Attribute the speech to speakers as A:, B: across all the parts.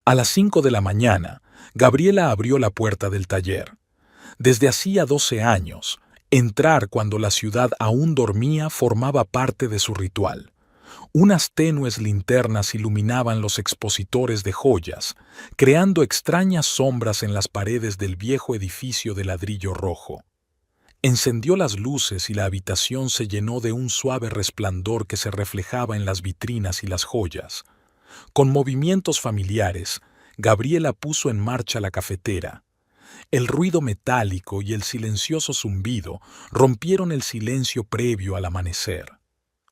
A: A las 5 de la mañana, Gabriela abrió la puerta del taller. Desde hacía 12 años, entrar cuando la ciudad aún dormía formaba parte de su ritual. Unas tenues linternas iluminaban los expositores de joyas, creando extrañas sombras en las paredes del viejo edificio de ladrillo rojo. Encendió las luces y la habitación se llenó de un suave resplandor que se reflejaba en las vitrinas y las joyas. Con movimientos familiares, Gabriela puso en marcha la cafetera. El ruido metálico y el silencioso zumbido rompieron el silencio previo al amanecer.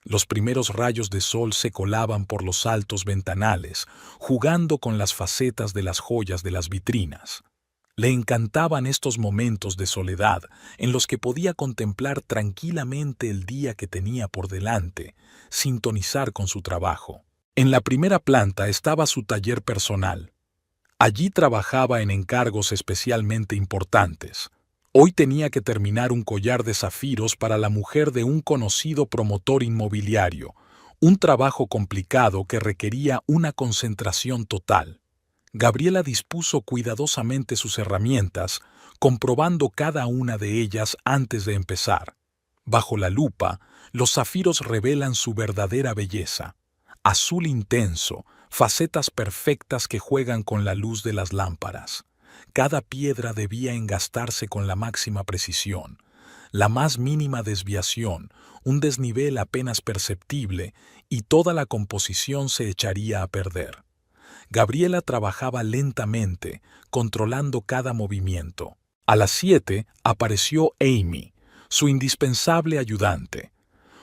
A: Los primeros rayos de sol se colaban por los altos ventanales, jugando con las facetas de las joyas de las vitrinas. Le encantaban estos momentos de soledad en los que podía contemplar tranquilamente el día que tenía por delante, sintonizar con su trabajo. En la primera planta estaba su taller personal. Allí trabajaba en encargos especialmente importantes. Hoy tenía que terminar un collar de zafiros para la mujer de un conocido promotor inmobiliario, un trabajo complicado que requería una concentración total. Gabriela dispuso cuidadosamente sus herramientas, comprobando cada una de ellas antes de empezar. Bajo la lupa, los zafiros revelan su verdadera belleza. Azul intenso, facetas perfectas que juegan con la luz de las lámparas. Cada piedra debía engastarse con la máxima precisión. La más mínima desviación, un desnivel apenas perceptible, y toda la composición se echaría a perder. Gabriela trabajaba lentamente, controlando cada movimiento. A las 7 apareció Amy, su indispensable ayudante.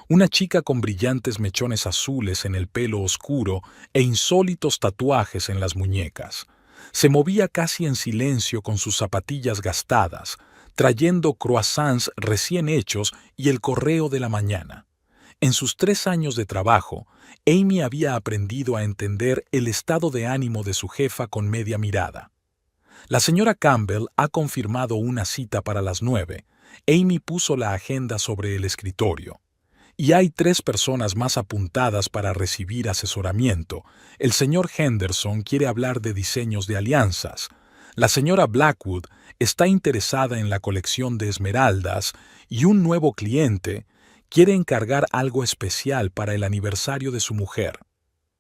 A: Una chica con brillantes mechones azules en el pelo oscuro e insólitos tatuajes en las muñecas. Se movía casi en silencio con sus zapatillas gastadas, trayendo croissants recién hechos y el correo de la mañana. En sus 3 años de trabajo, Amy había aprendido a entender el estado de ánimo de su jefa con media mirada. La señora Campbell ha confirmado una cita para las 9. Amy puso la agenda sobre el escritorio. Y hay 3 personas más apuntadas para recibir asesoramiento. El señor Henderson quiere hablar de diseños de alianzas. La señora Blackwood está interesada en la colección de esmeraldas y un nuevo cliente quiere encargar algo especial para el aniversario de su mujer.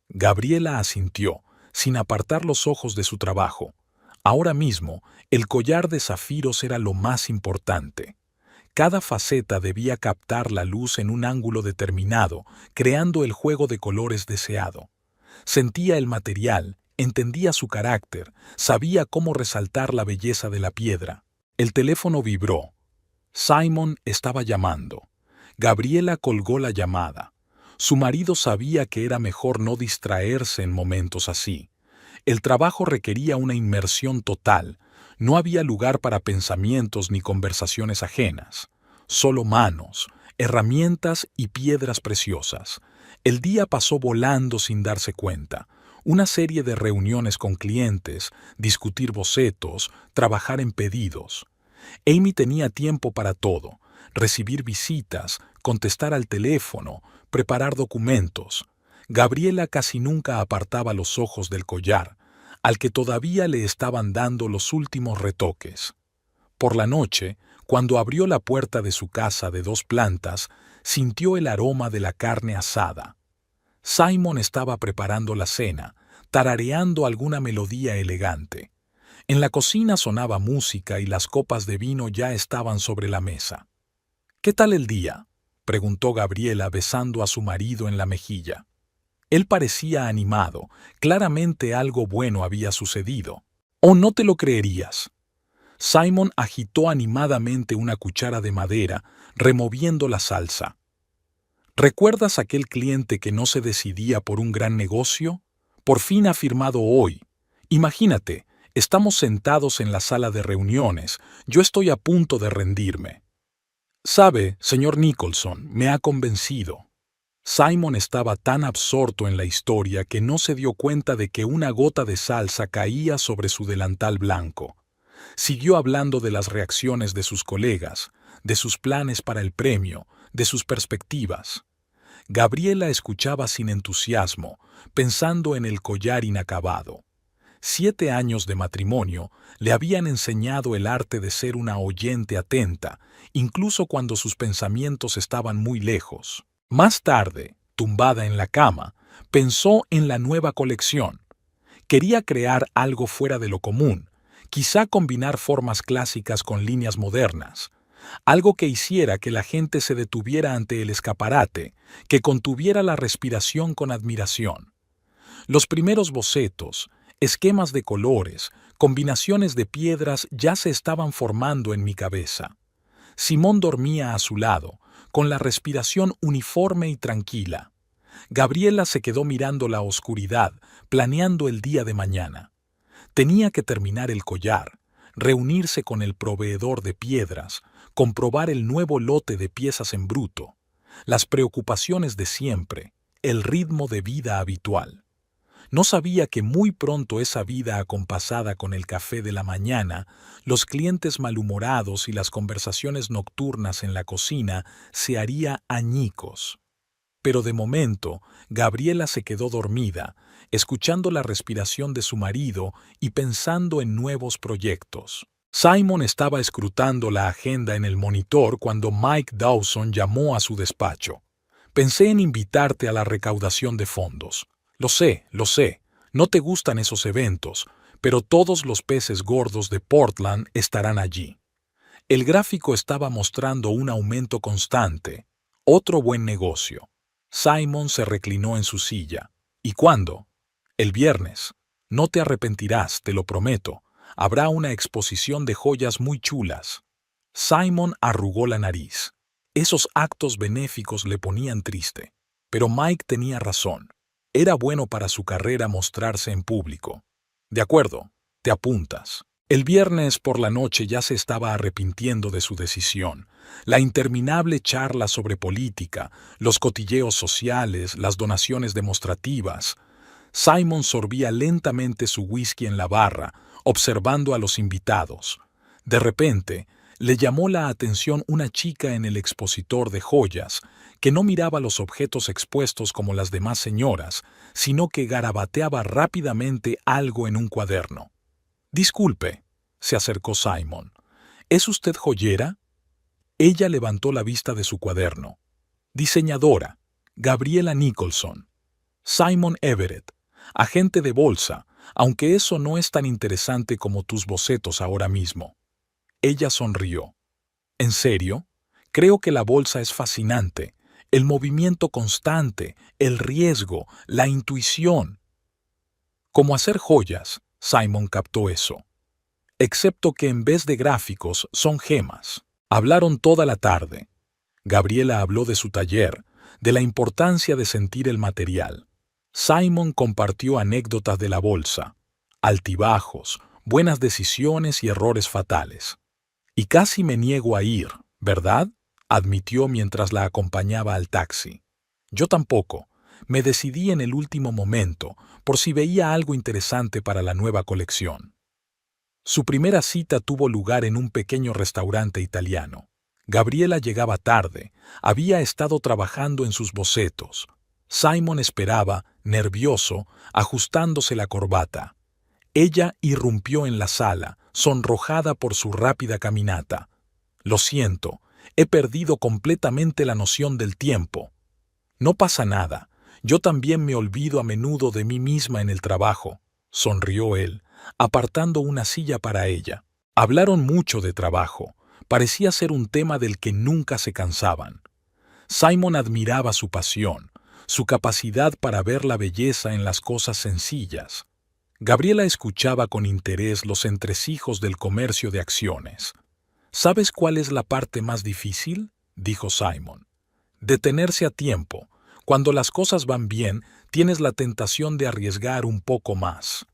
A: Gabriela asintió, sin apartar los ojos de su trabajo. Ahora mismo, el collar de zafiros era lo más importante. Cada faceta debía captar la luz en un ángulo determinado, creando el juego de colores deseado. Sentía el material, entendía su carácter, sabía cómo resaltar la belleza de la piedra. El teléfono vibró. Simon estaba llamando. Gabriela colgó la llamada. Su marido sabía que era mejor no distraerse en momentos así. El trabajo requería una inmersión total. No había lugar para pensamientos ni conversaciones ajenas. Solo manos, herramientas y piedras preciosas. El día pasó volando sin darse cuenta. Una serie de reuniones con clientes, discutir bocetos, trabajar en pedidos. Amy tenía tiempo para todo. Recibir visitas, contestar al teléfono, preparar documentos. Gabriela casi nunca apartaba los ojos del collar, al que todavía le estaban dando los últimos retoques. Por la noche, cuando abrió la puerta de su casa de 2 plantas, sintió el aroma de la carne asada. Simon estaba preparando la cena, tarareando alguna melodía elegante. En la cocina sonaba música y las copas de vino ya estaban sobre la mesa. «¿Qué tal el día?», preguntó Gabriela besando a su marido en la mejilla. Él parecía animado, claramente algo bueno había sucedido. «¿O no te lo creerías?». Simon agitó animadamente una cuchara de madera, removiendo la salsa. ¿Recuerdas aquel cliente que no se decidía por un gran negocio? Por fin ha firmado hoy. Imagínate, estamos sentados en la sala de reuniones, yo estoy a punto de rendirme. «Sabe, señor Nicholson, me ha convencido». Simon estaba tan absorto en la historia que no se dio cuenta de que una gota de salsa caía sobre su delantal blanco. Siguió hablando de las reacciones de sus colegas, de sus planes para el premio, de sus perspectivas. Gabriela escuchaba sin entusiasmo, pensando en el collar inacabado. 7 años de matrimonio le habían enseñado el arte de ser una oyente atenta, incluso cuando sus pensamientos estaban muy lejos. Más tarde, tumbada en la cama, pensó en la nueva colección. Quería crear algo fuera de lo común, quizá combinar formas clásicas con líneas modernas, algo que hiciera que la gente se detuviera ante el escaparate, que contuviera la respiración con admiración. Los primeros bocetos, esquemas de colores, combinaciones de piedras ya se estaban formando en mi cabeza. Simón dormía a su lado, con la respiración uniforme y tranquila. Gabriela se quedó mirando la oscuridad, planeando el día de mañana. Tenía que terminar el collar, reunirse con el proveedor de piedras, comprobar el nuevo lote de piezas en bruto, las preocupaciones de siempre, el ritmo de vida habitual. No sabía que muy pronto esa vida acompasada con el café de la mañana, los clientes malhumorados y las conversaciones nocturnas en la cocina se haría añicos. Pero de momento, Gabriela se quedó dormida, escuchando la respiración de su marido y pensando en nuevos proyectos. Simon estaba escrutando la agenda en el monitor cuando Mike Dawson llamó a su despacho. Pensé en invitarte a la recaudación de fondos. Lo sé, no te gustan esos eventos, pero todos los peces gordos de Portland estarán allí. El gráfico estaba mostrando un aumento constante. Otro buen negocio. Simon se reclinó en su silla. ¿Y cuándo? El viernes. No te arrepentirás, te lo prometo. Habrá una exposición de joyas muy chulas. Simon arrugó la nariz. Esos actos benéficos le ponían triste. Pero Mike tenía razón. Era bueno para su carrera mostrarse en público. De acuerdo, te apuntas. El viernes por la noche ya se estaba arrepintiendo de su decisión. La interminable charla sobre política, los cotilleos sociales, las donaciones demostrativas. Simon sorbía lentamente su whisky en la barra, observando a los invitados. De repente, le llamó la atención una chica en el expositor de joyas, que no miraba los objetos expuestos como las demás señoras, sino que garabateaba rápidamente algo en un cuaderno. «Disculpe», se acercó Simon. «¿Es usted joyera?» Ella levantó la vista de su cuaderno. «Diseñadora, Gabriela Nicholson. Simon Everett, agente de bolsa, aunque eso no es tan interesante como tus bocetos ahora mismo». Ella sonrió. «¿En serio? Creo que la bolsa es fascinante. El movimiento constante, el riesgo, la intuición». Como hacer joyas, Simon captó eso. Excepto que en vez de gráficos son gemas. Hablaron toda la tarde. Gabriela habló de su taller, de la importancia de sentir el material. Simon compartió anécdotas de la bolsa, altibajos, buenas decisiones y errores fatales. «Y casi me niego a ir, ¿verdad?», admitió mientras la acompañaba al taxi. «Yo tampoco. Me decidí en el último momento, por si veía algo interesante para la nueva colección». Su primera cita tuvo lugar en un pequeño restaurante italiano. Gabriela llegaba tarde, había estado trabajando en sus bocetos. Simon esperaba, nervioso, ajustándose la corbata. Ella irrumpió en la sala, sonrojada por su rápida caminata. «Lo siento, he perdido completamente la noción del tiempo». «No pasa nada, yo también me olvido a menudo de mí misma en el trabajo», sonrió él, apartando una silla para ella. Hablaron mucho de trabajo, parecía ser un tema del que nunca se cansaban. Simon admiraba su pasión, su capacidad para ver la belleza en las cosas sencillas. Gabriela escuchaba con interés los entresijos del comercio de acciones. «¿Sabes cuál es la parte más difícil?», dijo Simon. «Detenerse a tiempo. Cuando las cosas van bien, tienes la tentación de arriesgar un poco más».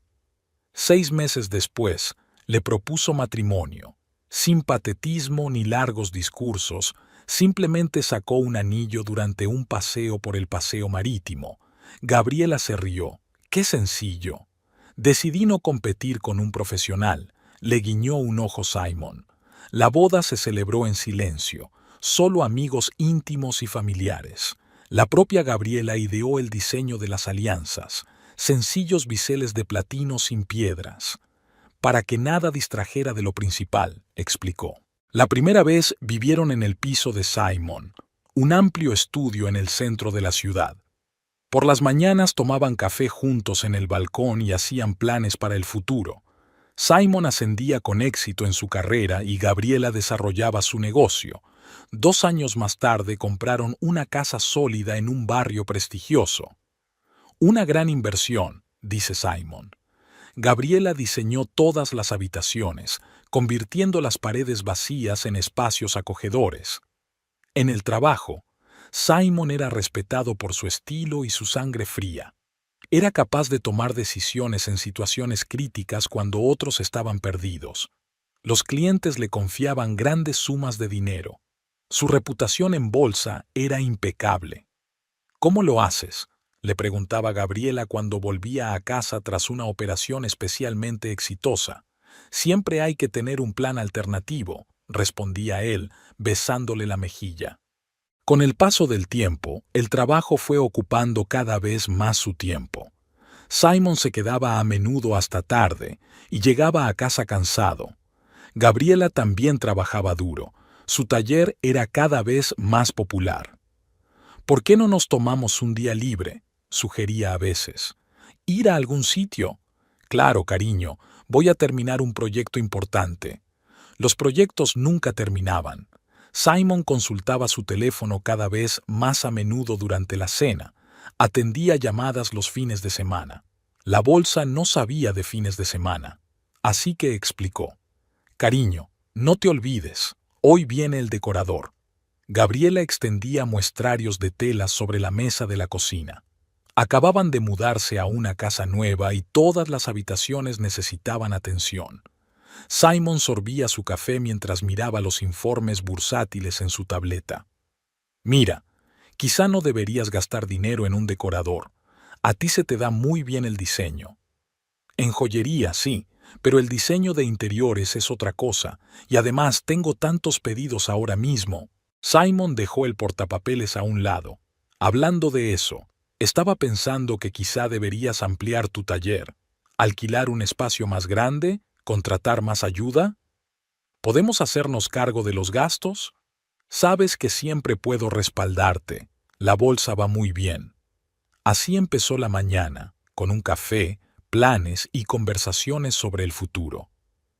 A: 6 meses después, le propuso matrimonio. Sin patetismo ni largos discursos, simplemente sacó un anillo durante un paseo por el paseo marítimo. Gabriela se rió. «Qué sencillo». «Decidí no competir con un profesional», le guiñó un ojo Simon. La boda se celebró en silencio, solo amigos íntimos y familiares. La propia Gabriela ideó el diseño de las alianzas. sencillos biseles de platino sin piedras, para que nada distrajera de lo principal, explicó. La primera vez vivieron en el piso de Simon, un amplio estudio en el centro de la ciudad. Por las mañanas tomaban café juntos en el balcón y hacían planes para el futuro. Simon ascendía con éxito en su carrera y Gabriela desarrollaba su negocio. 2 años más tarde compraron una casa sólida en un barrio prestigioso. Una gran inversión, dice Simon. Gabriela diseñó todas las habitaciones, convirtiendo las paredes vacías en espacios acogedores. En el trabajo, Simon era respetado por su estilo y su sangre fría. Era capaz de tomar decisiones en situaciones críticas cuando otros estaban perdidos. Los clientes le confiaban grandes sumas de dinero. Su reputación en bolsa era impecable. ¿Cómo lo haces?, le preguntaba Gabriela cuando volvía a casa tras una operación especialmente exitosa. Siempre hay que tener un plan alternativo, respondía él, besándole la mejilla. Con el paso del tiempo, el trabajo fue ocupando cada vez más su tiempo. Simon se quedaba a menudo hasta tarde y llegaba a casa cansado. Gabriela también trabajaba duro. Su taller era cada vez más popular. ¿Por qué no nos tomamos un día libre?, sugería a veces. ¿Ir a algún sitio? Claro, cariño, voy a terminar un proyecto importante. Los proyectos nunca terminaban. Simon consultaba su teléfono cada vez más a menudo durante la cena. Atendía llamadas los fines de semana. La bolsa no sabía de fines de semana. Así que explicó. Cariño, no te olvides, hoy viene el decorador. Gabriela extendía muestrarios de telas sobre la mesa de la cocina. Acababan de mudarse a una casa nueva y todas las habitaciones necesitaban atención. Simon sorbía su café mientras miraba los informes bursátiles en su tableta. Mira, quizá no deberías gastar dinero en un decorador. A ti se te da muy bien el diseño. En joyería, sí, pero el diseño de interiores es otra cosa, y además tengo tantos pedidos ahora mismo. Simon dejó el portapapeles a un lado. Hablando de eso, estaba pensando que quizá deberías ampliar tu taller, alquilar un espacio más grande, contratar más ayuda. ¿Podemos hacernos cargo de los gastos? Sabes que siempre puedo respaldarte. La bolsa va muy bien. Así empezó la mañana, con un café, planes y conversaciones sobre el futuro.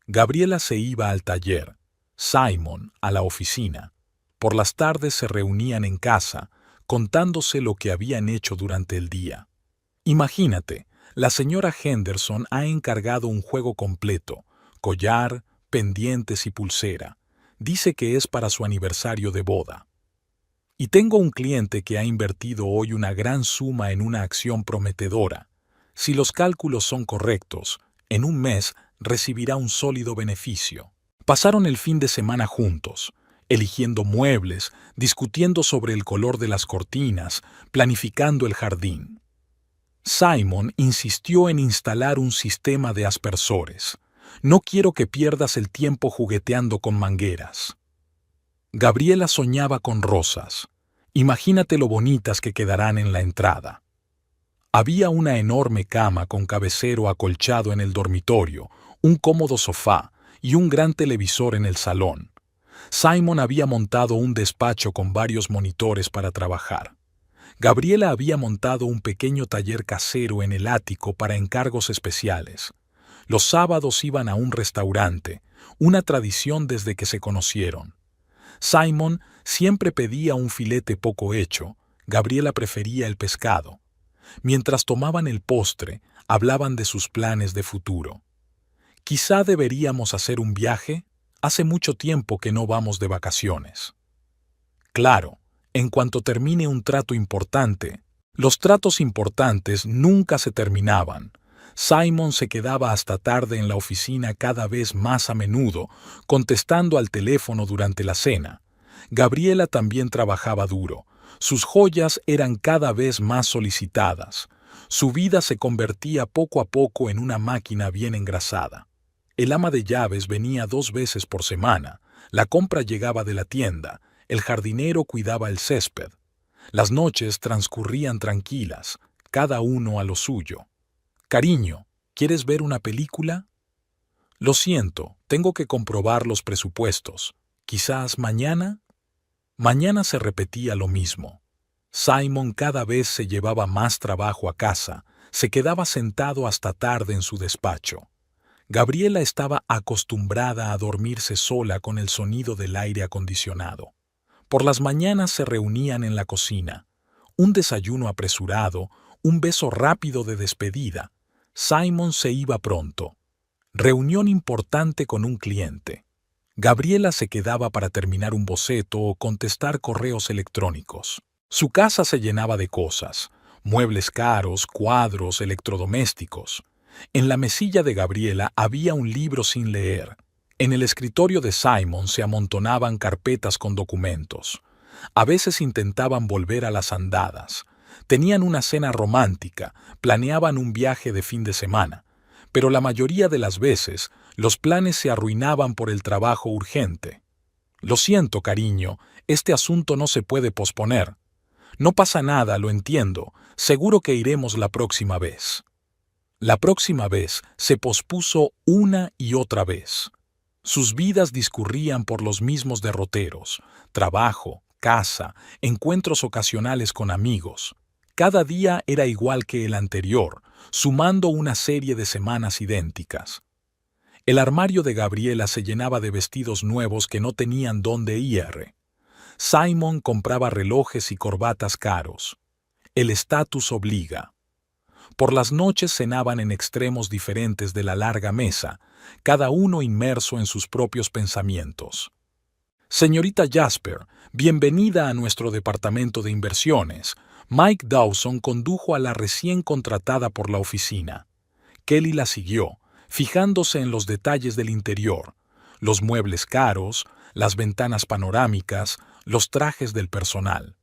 A: Gabriela se iba al taller, Simon a la oficina. Por las tardes se reunían en casa, contándose lo que habían hecho durante el día. Imagínate, la señora Henderson ha encargado un juego completo, collar, pendientes y pulsera. Dice que es para su aniversario de boda. Y tengo un cliente que ha invertido hoy una gran suma en una acción prometedora. Si los cálculos son correctos, en un mes recibirá un sólido beneficio. Pasaron el fin de semana juntos, eligiendo muebles, discutiendo sobre el color de las cortinas, planificando el jardín. Simon insistió en instalar un sistema de aspersores. No quiero que pierdas el tiempo jugueteando con mangueras. Gabriela soñaba con rosas. Imagínate lo bonitas que quedarán en la entrada. Había una enorme cama con cabecero acolchado en el dormitorio, un cómodo sofá y un gran televisor en el salón. Simon había montado un despacho con varios monitores para trabajar. Gabriela había montado un pequeño taller casero en el ático para encargos especiales. Los sábados iban a un restaurante, una tradición desde que se conocieron. Simon siempre pedía un filete poco hecho, Gabriela prefería el pescado. Mientras tomaban el postre, hablaban de sus planes de futuro. Quizá deberíamos hacer un viaje. Hace mucho tiempo que no vamos de vacaciones. Claro, en cuanto termine un trato importante. Los tratos importantes nunca se terminaban. Simon se quedaba hasta tarde en la oficina cada vez más a menudo, contestando al teléfono durante la cena. Gabriela también trabajaba duro. Sus joyas eran cada vez más solicitadas. Su vida se convertía poco a poco en una máquina bien engrasada. El ama de llaves venía 2 veces por semana, la compra llegaba de la tienda, el jardinero cuidaba el césped. Las noches transcurrían tranquilas, cada uno a lo suyo. Cariño, ¿quieres ver una película? Lo siento, tengo que comprobar los presupuestos. ¿Quizás mañana? Mañana se repetía lo mismo. Simon cada vez se llevaba más trabajo a casa, se quedaba sentado hasta tarde en su despacho. Gabriela estaba acostumbrada a dormirse sola con el sonido del aire acondicionado. Por las mañanas se reunían en la cocina. Un desayuno apresurado, un beso rápido de despedida. Simon se iba pronto. Reunión importante con un cliente. Gabriela se quedaba para terminar un boceto o contestar correos electrónicos. Su casa se llenaba de cosas, muebles caros, cuadros, electrodomésticos. En la mesilla de Gabriela había un libro sin leer. En el escritorio de Simon se amontonaban carpetas con documentos. A veces intentaban volver a las andadas. Tenían una cena romántica, planeaban un viaje de fin de semana. Pero la mayoría de las veces, los planes se arruinaban por el trabajo urgente. Lo siento, cariño, este asunto no se puede posponer. No pasa nada, lo entiendo. Seguro que iremos la próxima vez. La próxima vez se pospuso una y otra vez. Sus vidas discurrían por los mismos derroteros: trabajo, casa, encuentros ocasionales con amigos. Cada día era igual que el anterior, sumando una serie de semanas idénticas. El armario de Gabriela se llenaba de vestidos nuevos que no tenían dónde ir. Simon compraba relojes y corbatas caros. El estatus obliga. Por las noches cenaban en extremos diferentes de la larga mesa, cada uno inmerso en sus propios pensamientos. Señorita Jasper, bienvenida a nuestro departamento de inversiones. Mike Dawson condujo a la recién contratada por la oficina. Kelly la siguió, fijándose en los detalles del interior, los muebles caros, las ventanas panorámicas, los trajes del personal.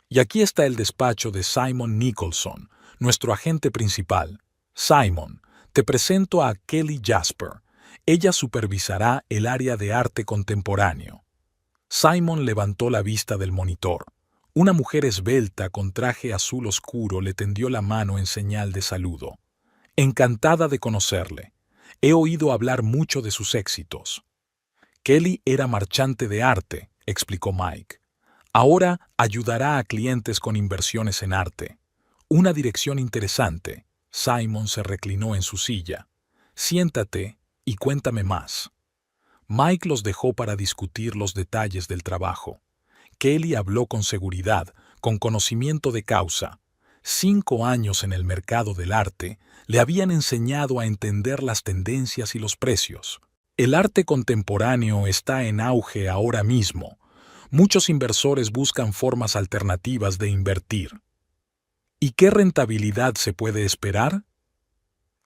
A: Y aquí está el despacho de Simon Nicholson, nuestro agente principal. Simon, te presento a Kelly Jasper. Ella supervisará el área de arte contemporáneo. Simon levantó la vista del monitor. Una mujer esbelta con traje azul oscuro le tendió la mano en señal de saludo. Encantada de conocerle. He oído hablar mucho de sus éxitos. Kelly era marchante de arte, explicó Mike. Ahora ayudará a clientes con inversiones en arte. Una dirección interesante. Simon se reclinó en su silla. Siéntate y cuéntame más. Mike los dejó para discutir los detalles del trabajo. Kelly habló con seguridad, con conocimiento de causa. 5 años en el mercado del arte le habían enseñado a entender las tendencias y los precios. El arte contemporáneo está en auge ahora mismo. Muchos inversores buscan formas alternativas de invertir. ¿Y qué rentabilidad se puede esperar?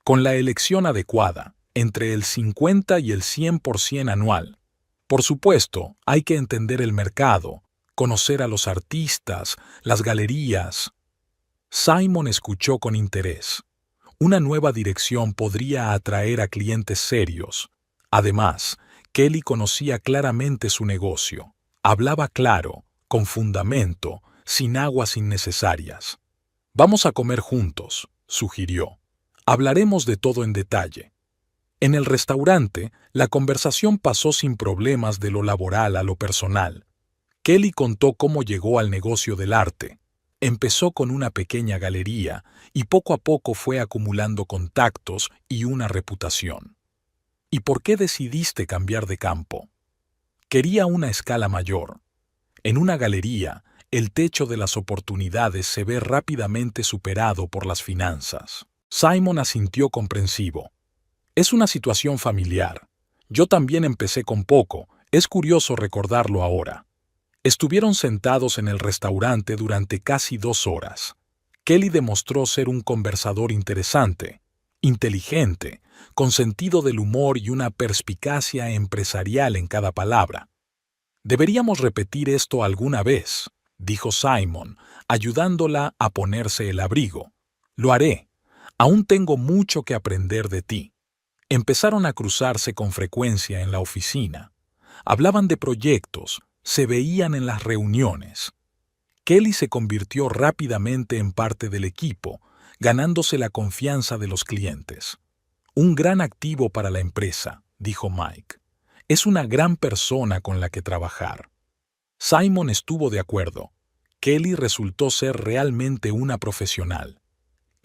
A: Con la elección adecuada, entre el 50 y el 100% anual. Por supuesto, hay que entender el mercado, conocer a los artistas, las galerías. Simon escuchó con interés. Una nueva dirección podría atraer a clientes serios. Además, Kelly conocía claramente su negocio. Hablaba claro, con fundamento, sin aguas innecesarias. Vamos a comer juntos, sugirió. Hablaremos de todo en detalle. En el restaurante, la conversación pasó sin problemas de lo laboral a lo personal. Kelly contó cómo llegó al negocio del arte. Empezó con una pequeña galería y poco a poco fue acumulando contactos y una reputación. ¿Y por qué decidiste cambiar de campo? Quería una escala mayor. En una galería, el techo de las oportunidades se ve rápidamente superado por las finanzas. Simon asintió comprensivo. Es una situación familiar. Yo también empecé con poco. Es curioso recordarlo ahora. Estuvieron sentados en el restaurante durante casi 2 horas. Kelly demostró ser un conversador interesante, inteligente, con sentido del humor y una perspicacia empresarial en cada palabra. Deberíamos repetir esto alguna vez, dijo Simon, ayudándola a ponerse el abrigo. Lo haré. Aún tengo mucho que aprender de ti. Empezaron a cruzarse con frecuencia en la oficina. Hablaban de proyectos, se veían en las reuniones. Kelly se convirtió rápidamente en parte del equipo, ganándose la confianza de los clientes. Un gran activo para la empresa, dijo Mike. Es una gran persona con la que trabajar. Simon estuvo de acuerdo. Kelly resultó ser realmente una profesional.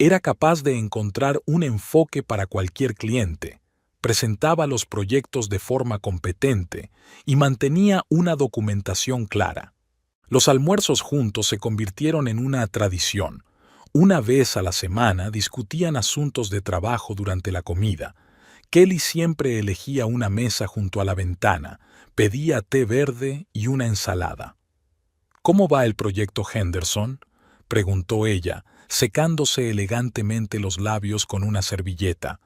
A: Era capaz de encontrar un enfoque para cualquier cliente, presentaba los proyectos de forma competente y mantenía una documentación clara. Los almuerzos juntos se convirtieron en una tradición. Una vez a la semana discutían asuntos de trabajo durante la comida. Kelly siempre elegía una mesa junto a la ventana, pedía té verde y una ensalada. ¿Cómo va el proyecto Henderson?, preguntó ella, secándose elegantemente los labios con una servilleta.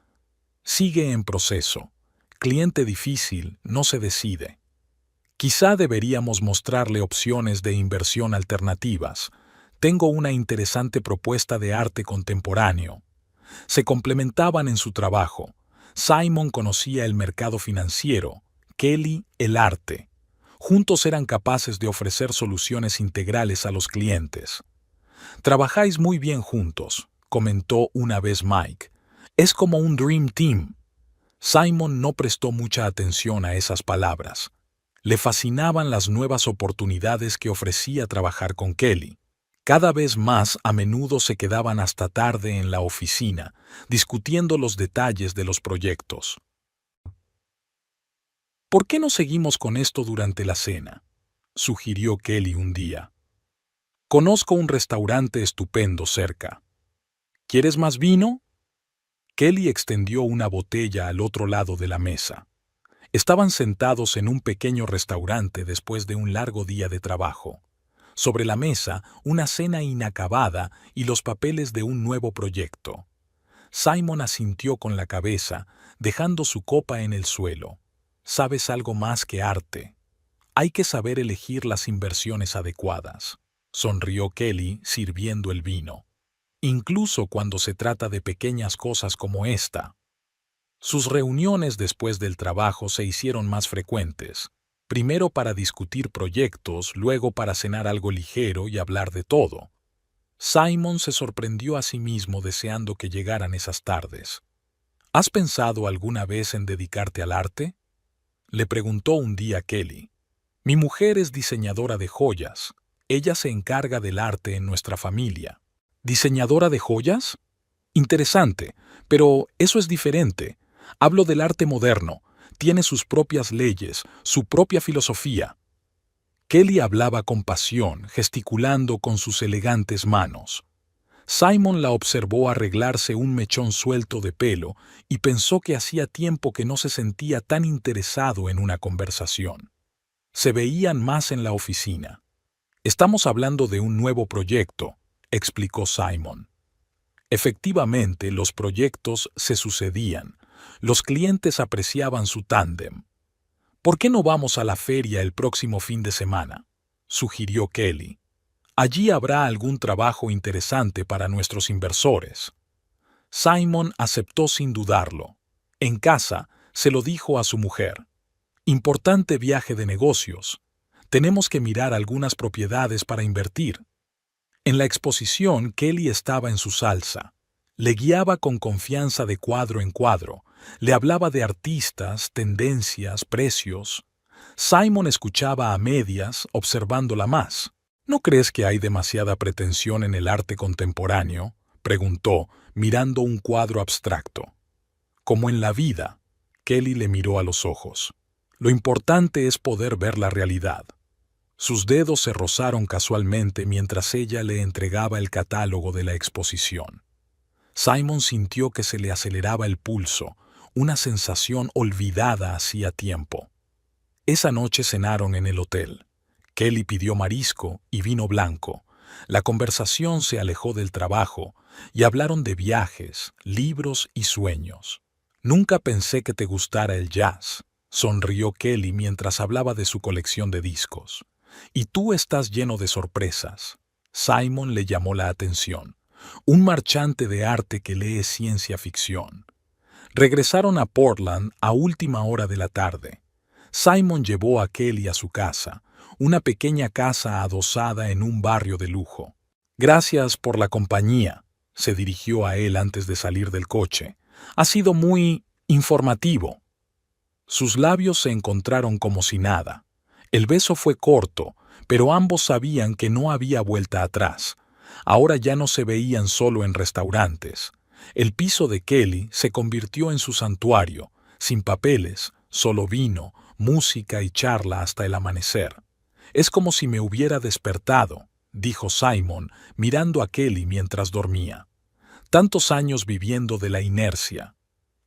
A: Sigue en proceso. Cliente difícil, no se decide. Quizá deberíamos mostrarle opciones de inversión alternativas. Tengo una interesante propuesta de arte contemporáneo. Se complementaban en su trabajo. Simon conocía el mercado financiero, Kelly el arte. Juntos eran capaces de ofrecer soluciones integrales a los clientes. Trabajáis muy bien juntos, comentó una vez Mike. Es como un Dream Team. Simon no prestó mucha atención a esas palabras. Le fascinaban las nuevas oportunidades que ofrecía trabajar con Kelly. Cada vez más a menudo se quedaban hasta tarde en la oficina, discutiendo los detalles de los proyectos. ¿Por qué no seguimos con esto durante la cena?, sugirió Kelly un día. Conozco un restaurante estupendo cerca. ¿Quieres más vino? Kelly extendió una botella al otro lado de la mesa. Estaban sentados en un pequeño restaurante después de un largo día de trabajo. Sobre la mesa, una cena inacabada y los papeles de un nuevo proyecto. Simon asintió con la cabeza, dejando su copa en el suelo. Sabes algo más que arte. Hay que saber elegir las inversiones adecuadas, sonrió Kelly sirviendo el vino. Incluso cuando se trata de pequeñas cosas como esta. Sus reuniones después del trabajo se hicieron más frecuentes, primero para discutir proyectos, luego para cenar algo ligero y hablar de todo. Simon se sorprendió a sí mismo deseando que llegaran esas tardes. ¿Has pensado alguna vez en dedicarte al arte?, le preguntó un día Kelly. Mi mujer es diseñadora de joyas. Ella se encarga del arte en nuestra familia. ¿Diseñadora de joyas? Interesante, pero eso es diferente. Hablo del arte moderno. Tiene sus propias leyes, su propia filosofía. Kelly hablaba con pasión, gesticulando con sus elegantes manos. Simon la observó arreglarse un mechón suelto de pelo y pensó que hacía tiempo que no se sentía tan interesado en una conversación. Se veían más en la oficina. Estamos hablando de un nuevo proyecto, explicó Simon. Efectivamente, los proyectos se sucedían. Los clientes apreciaban su tándem. ¿Por qué no vamos a la feria el próximo fin de semana?, sugirió Kelly. Allí habrá algún trabajo interesante para nuestros inversores. Simon aceptó sin dudarlo. En casa, se lo dijo a su mujer. Importante viaje de negocios. Tenemos que mirar algunas propiedades para invertir. En la exposición, Kelly estaba en su salsa. Le guiaba con confianza de cuadro en cuadro. Le hablaba de artistas, tendencias, precios. Simon escuchaba a medias, observándola más. ¿No crees que hay demasiada pretensión en el arte contemporáneo?, preguntó, mirando un cuadro abstracto. Como en la vida, Kelly le miró a los ojos. Lo importante es poder ver la realidad. Sus dedos se rozaron casualmente mientras ella le entregaba el catálogo de la exposición. Simon sintió que se le aceleraba el pulso, una sensación olvidada hacía tiempo. Esa noche cenaron en el hotel. Kelly pidió marisco y vino blanco. La conversación se alejó del trabajo y hablaron de viajes, libros y sueños. Nunca pensé que te gustara el jazz, sonrió Kelly mientras hablaba de su colección de discos. Y tú estás lleno de sorpresas. Simon le llamó la atención. Un marchante de arte que lee ciencia ficción. Regresaron a Portland a última hora de la tarde. Simon llevó a Kelly a su casa, una pequeña casa adosada en un barrio de lujo. Gracias por la compañía, se dirigió a él antes de salir del coche. Ha sido muy informativo. Sus labios se encontraron como si nada. El beso fue corto, pero ambos sabían que no había vuelta atrás. Ahora ya no se veían solo en restaurantes. El piso de Kelly se convirtió en su santuario, sin papeles, solo vino, música y charla hasta el amanecer. Es como si me hubiera despertado, dijo Simon, mirando a Kelly mientras dormía. Tantos años viviendo de la inercia.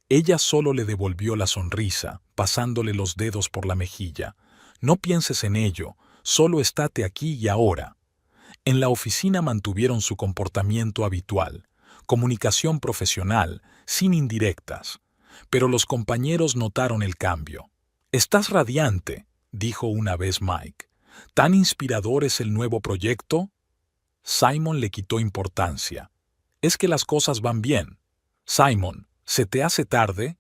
A: Ella solo le devolvió la sonrisa, pasándole los dedos por la mejilla. No pienses en ello, solo estate aquí y ahora. En la oficina mantuvieron su comportamiento habitual, comunicación profesional, sin indirectas. Pero los compañeros notaron el cambio. «Estás radiante», dijo una vez Mike. «¿Tan inspirador es el nuevo proyecto?» Simon le quitó importancia. «Es que las cosas van bien. Simon, ¿se te hace tarde?»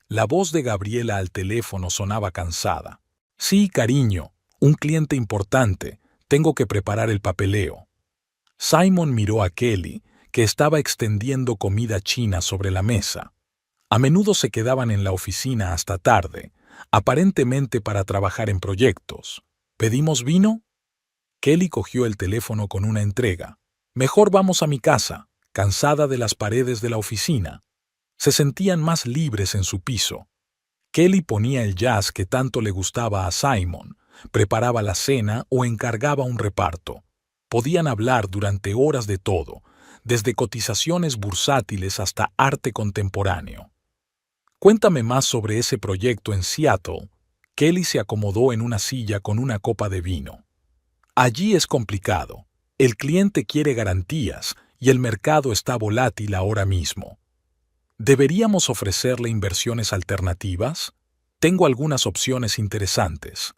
A: La voz de Gabriela al teléfono sonaba cansada. «Sí, cariño, un cliente importante. Tengo que preparar el papeleo». Simon miró a Kelly, que estaba extendiendo comida china sobre la mesa. A menudo se quedaban en la oficina hasta tarde, aparentemente para trabajar en proyectos. ¿Pedimos vino? Kelly cogió el teléfono con una entrega. «Mejor vamos a mi casa», cansada de las paredes de la oficina. Se sentían más libres en su piso. Kelly ponía el jazz que tanto le gustaba a Simon, preparaba la cena o encargaba un reparto. Podían hablar durante horas de todo, desde cotizaciones bursátiles hasta arte contemporáneo. «Cuéntame más sobre ese proyecto en Seattle». Kelly se acomodó en una silla con una copa de vino. «Allí es complicado. El cliente quiere garantías y el mercado está volátil ahora mismo. ¿Deberíamos ofrecerle inversiones alternativas? Tengo algunas opciones interesantes».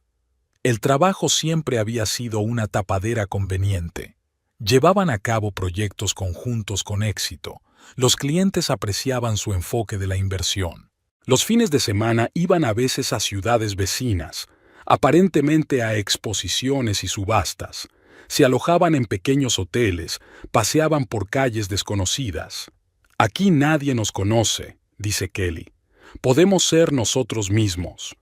A: El trabajo siempre había sido una tapadera conveniente. Llevaban a cabo proyectos conjuntos con éxito. Los clientes apreciaban su enfoque de la inversión. Los fines de semana iban a veces a ciudades vecinas, aparentemente a exposiciones y subastas. Se alojaban en pequeños hoteles, paseaban por calles desconocidas. «Aquí nadie nos conoce», dice Kelly. «Podemos ser nosotros mismos».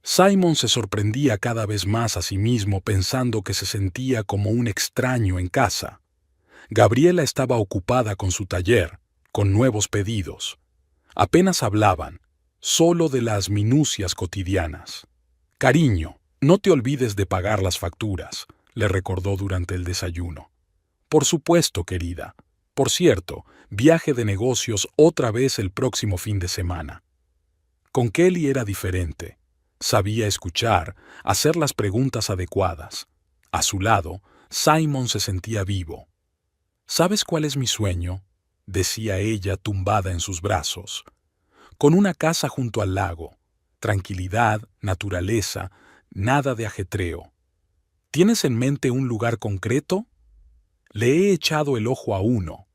A: Simon se sorprendía cada vez más a sí mismo pensando que se sentía como un extraño en casa. Gabriela estaba ocupada con su taller, con nuevos pedidos. Apenas hablaban, solo de las minucias cotidianas. «Cariño, no te olvides de pagar las facturas», le recordó durante el desayuno. «Por supuesto, querida. Por cierto, viaje de negocios otra vez el próximo fin de semana». Con Kelly era diferente. Sabía escuchar, hacer las preguntas adecuadas. A su lado, Simon se sentía vivo. «¿Sabes cuál es mi sueño?», decía ella tumbada en sus brazos. «Con una casa junto al lago. Tranquilidad, naturaleza, nada de ajetreo. ¿Tienes en mente un lugar concreto?» «Le he echado el ojo a uno,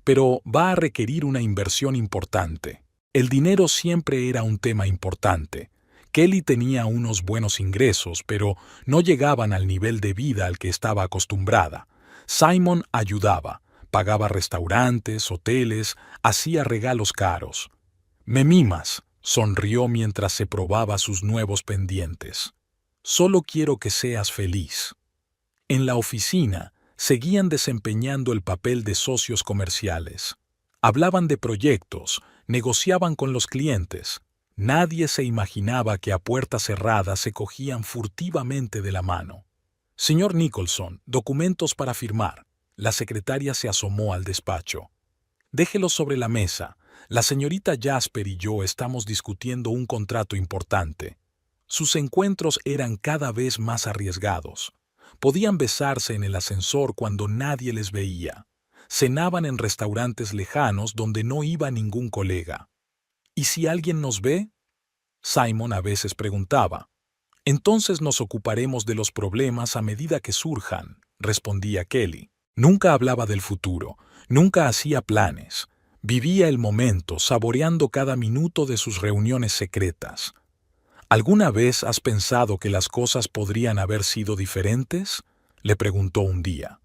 A: pero va a requerir una inversión importante». El dinero siempre era un tema importante. Kelly tenía unos buenos ingresos, pero no llegaban al nivel de vida al que estaba acostumbrada. Simon ayudaba, pagaba restaurantes, hoteles, hacía regalos caros. «Me mimas», sonrió mientras se probaba sus nuevos pendientes. «Solo quiero que seas feliz». En la oficina, seguían desempeñando el papel de socios comerciales. Hablaban de proyectos, negociaban con los clientes. Nadie se imaginaba que a puerta cerrada se cogían furtivamente de la mano. «Señor Nicholson, documentos para firmar». La secretaria se asomó al despacho. «Déjelos sobre la mesa. La señorita Jasper y yo estamos discutiendo un contrato importante». Sus encuentros eran cada vez más arriesgados. Podían besarse en el ascensor cuando nadie les veía. Cenaban en restaurantes lejanos donde no iba ningún colega. «¿Y si alguien nos ve?», Simon a veces preguntaba. «Entonces nos ocuparemos de los problemas a medida que surjan», respondía Kelly. Nunca hablaba del futuro, nunca hacía planes. Vivía el momento, saboreando cada minuto de sus reuniones secretas. «¿Alguna vez has pensado que las cosas podrían haber sido diferentes?», le preguntó un día.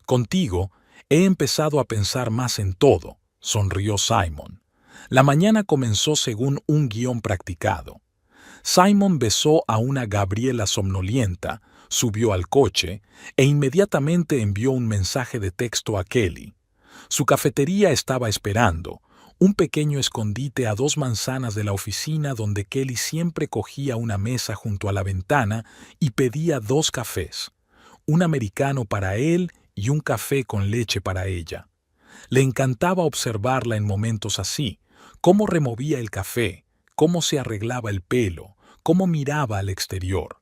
A: «Contigo, He empezado a pensar más en todo, sonrió Simon. La mañana comenzó según un guión practicado. Simon besó a una Gabriela somnolienta, subió al coche e inmediatamente envió un mensaje de texto a Kelly. Su cafetería estaba esperando, un pequeño escondite a 2 manzanas de la oficina donde Kelly siempre cogía una mesa junto a la ventana y pedía 2 cafés, un americano para él y un café con leche para ella. Le encantaba observarla en momentos así, cómo removía el café, cómo se arreglaba el pelo, cómo miraba al exterior.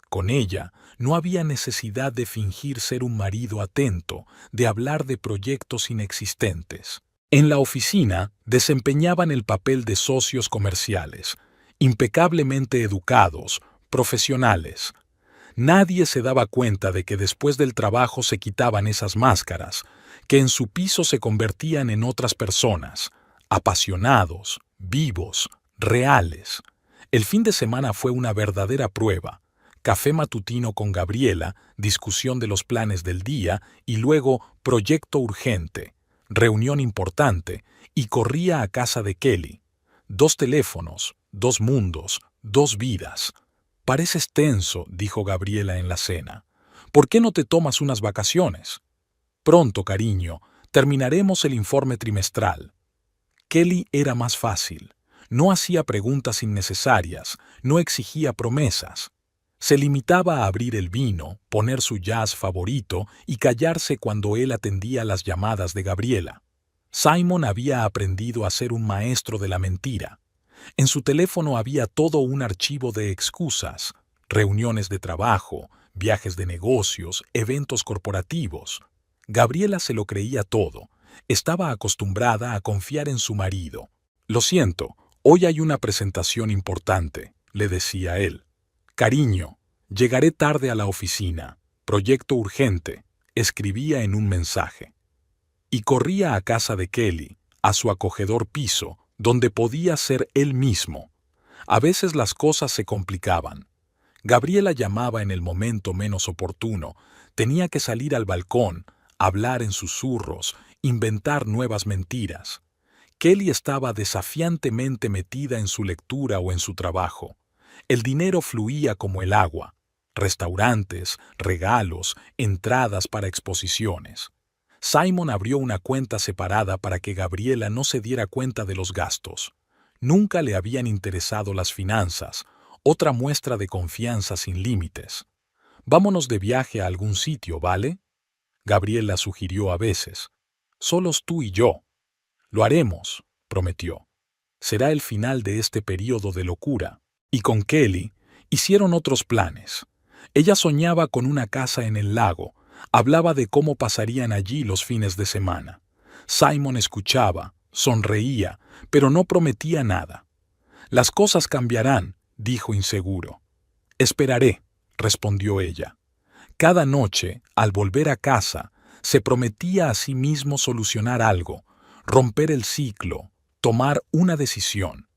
A: Con ella no había necesidad de fingir ser un marido atento, de hablar de proyectos inexistentes. En la oficina desempeñaban el papel de socios comerciales, impecablemente educados, profesionales. Nadie se daba cuenta de que después del trabajo se quitaban esas máscaras, que en su piso se convertían en otras personas, apasionados, vivos, reales. El fin de semana fue una verdadera prueba. Café matutino con Gabriela, discusión de los planes del día y luego proyecto urgente, reunión importante y corría a casa de Kelly. 2 teléfonos, 2 mundos, 2 vidas. Pareces tenso, dijo Gabriela en la cena. ¿Por qué no te tomas unas vacaciones? Pronto, cariño, terminaremos el informe trimestral. Kelly era más fácil. No hacía preguntas innecesarias, no exigía promesas. Se limitaba a abrir el vino, poner su jazz favorito y callarse cuando él atendía las llamadas de Gabriela. Simon había aprendido a ser un maestro de la mentira. En su teléfono había todo un archivo de excusas, reuniones de trabajo, viajes de negocios, eventos corporativos. Gabriela se lo creía todo. Estaba acostumbrada a confiar en su marido. Lo siento, hoy hay una presentación importante, le decía él. Cariño, llegaré tarde a la oficina. Proyecto urgente, escribía en un mensaje. Y corría a casa de Kelly, a su acogedor piso, donde podía ser él mismo. A veces las cosas se complicaban. Gabriela llamaba en el momento menos oportuno, tenía que salir al balcón, hablar en susurros, inventar nuevas mentiras. Kelly estaba desafiantemente metida en su lectura o en su trabajo. El dinero fluía como el agua. Restaurantes, regalos, entradas para exposiciones. Simon abrió una cuenta separada para que Gabriela no se diera cuenta de los gastos. Nunca le habían interesado las finanzas, otra muestra de confianza sin límites. Vámonos de viaje a algún sitio, ¿vale? Gabriela sugirió a veces. Solos tú y yo. Lo haremos, prometió. Será el final de este período de locura. Y con Kelly hicieron otros planes. Ella soñaba con una casa en el lago, hablaba de cómo pasarían allí los fines de semana. Simon escuchaba, sonreía, pero no prometía nada. Las cosas cambiarán, dijo inseguro. Esperaré, respondió ella. Cada noche, al volver a casa, se prometía a sí mismo solucionar algo, romper el ciclo, tomar una decisión.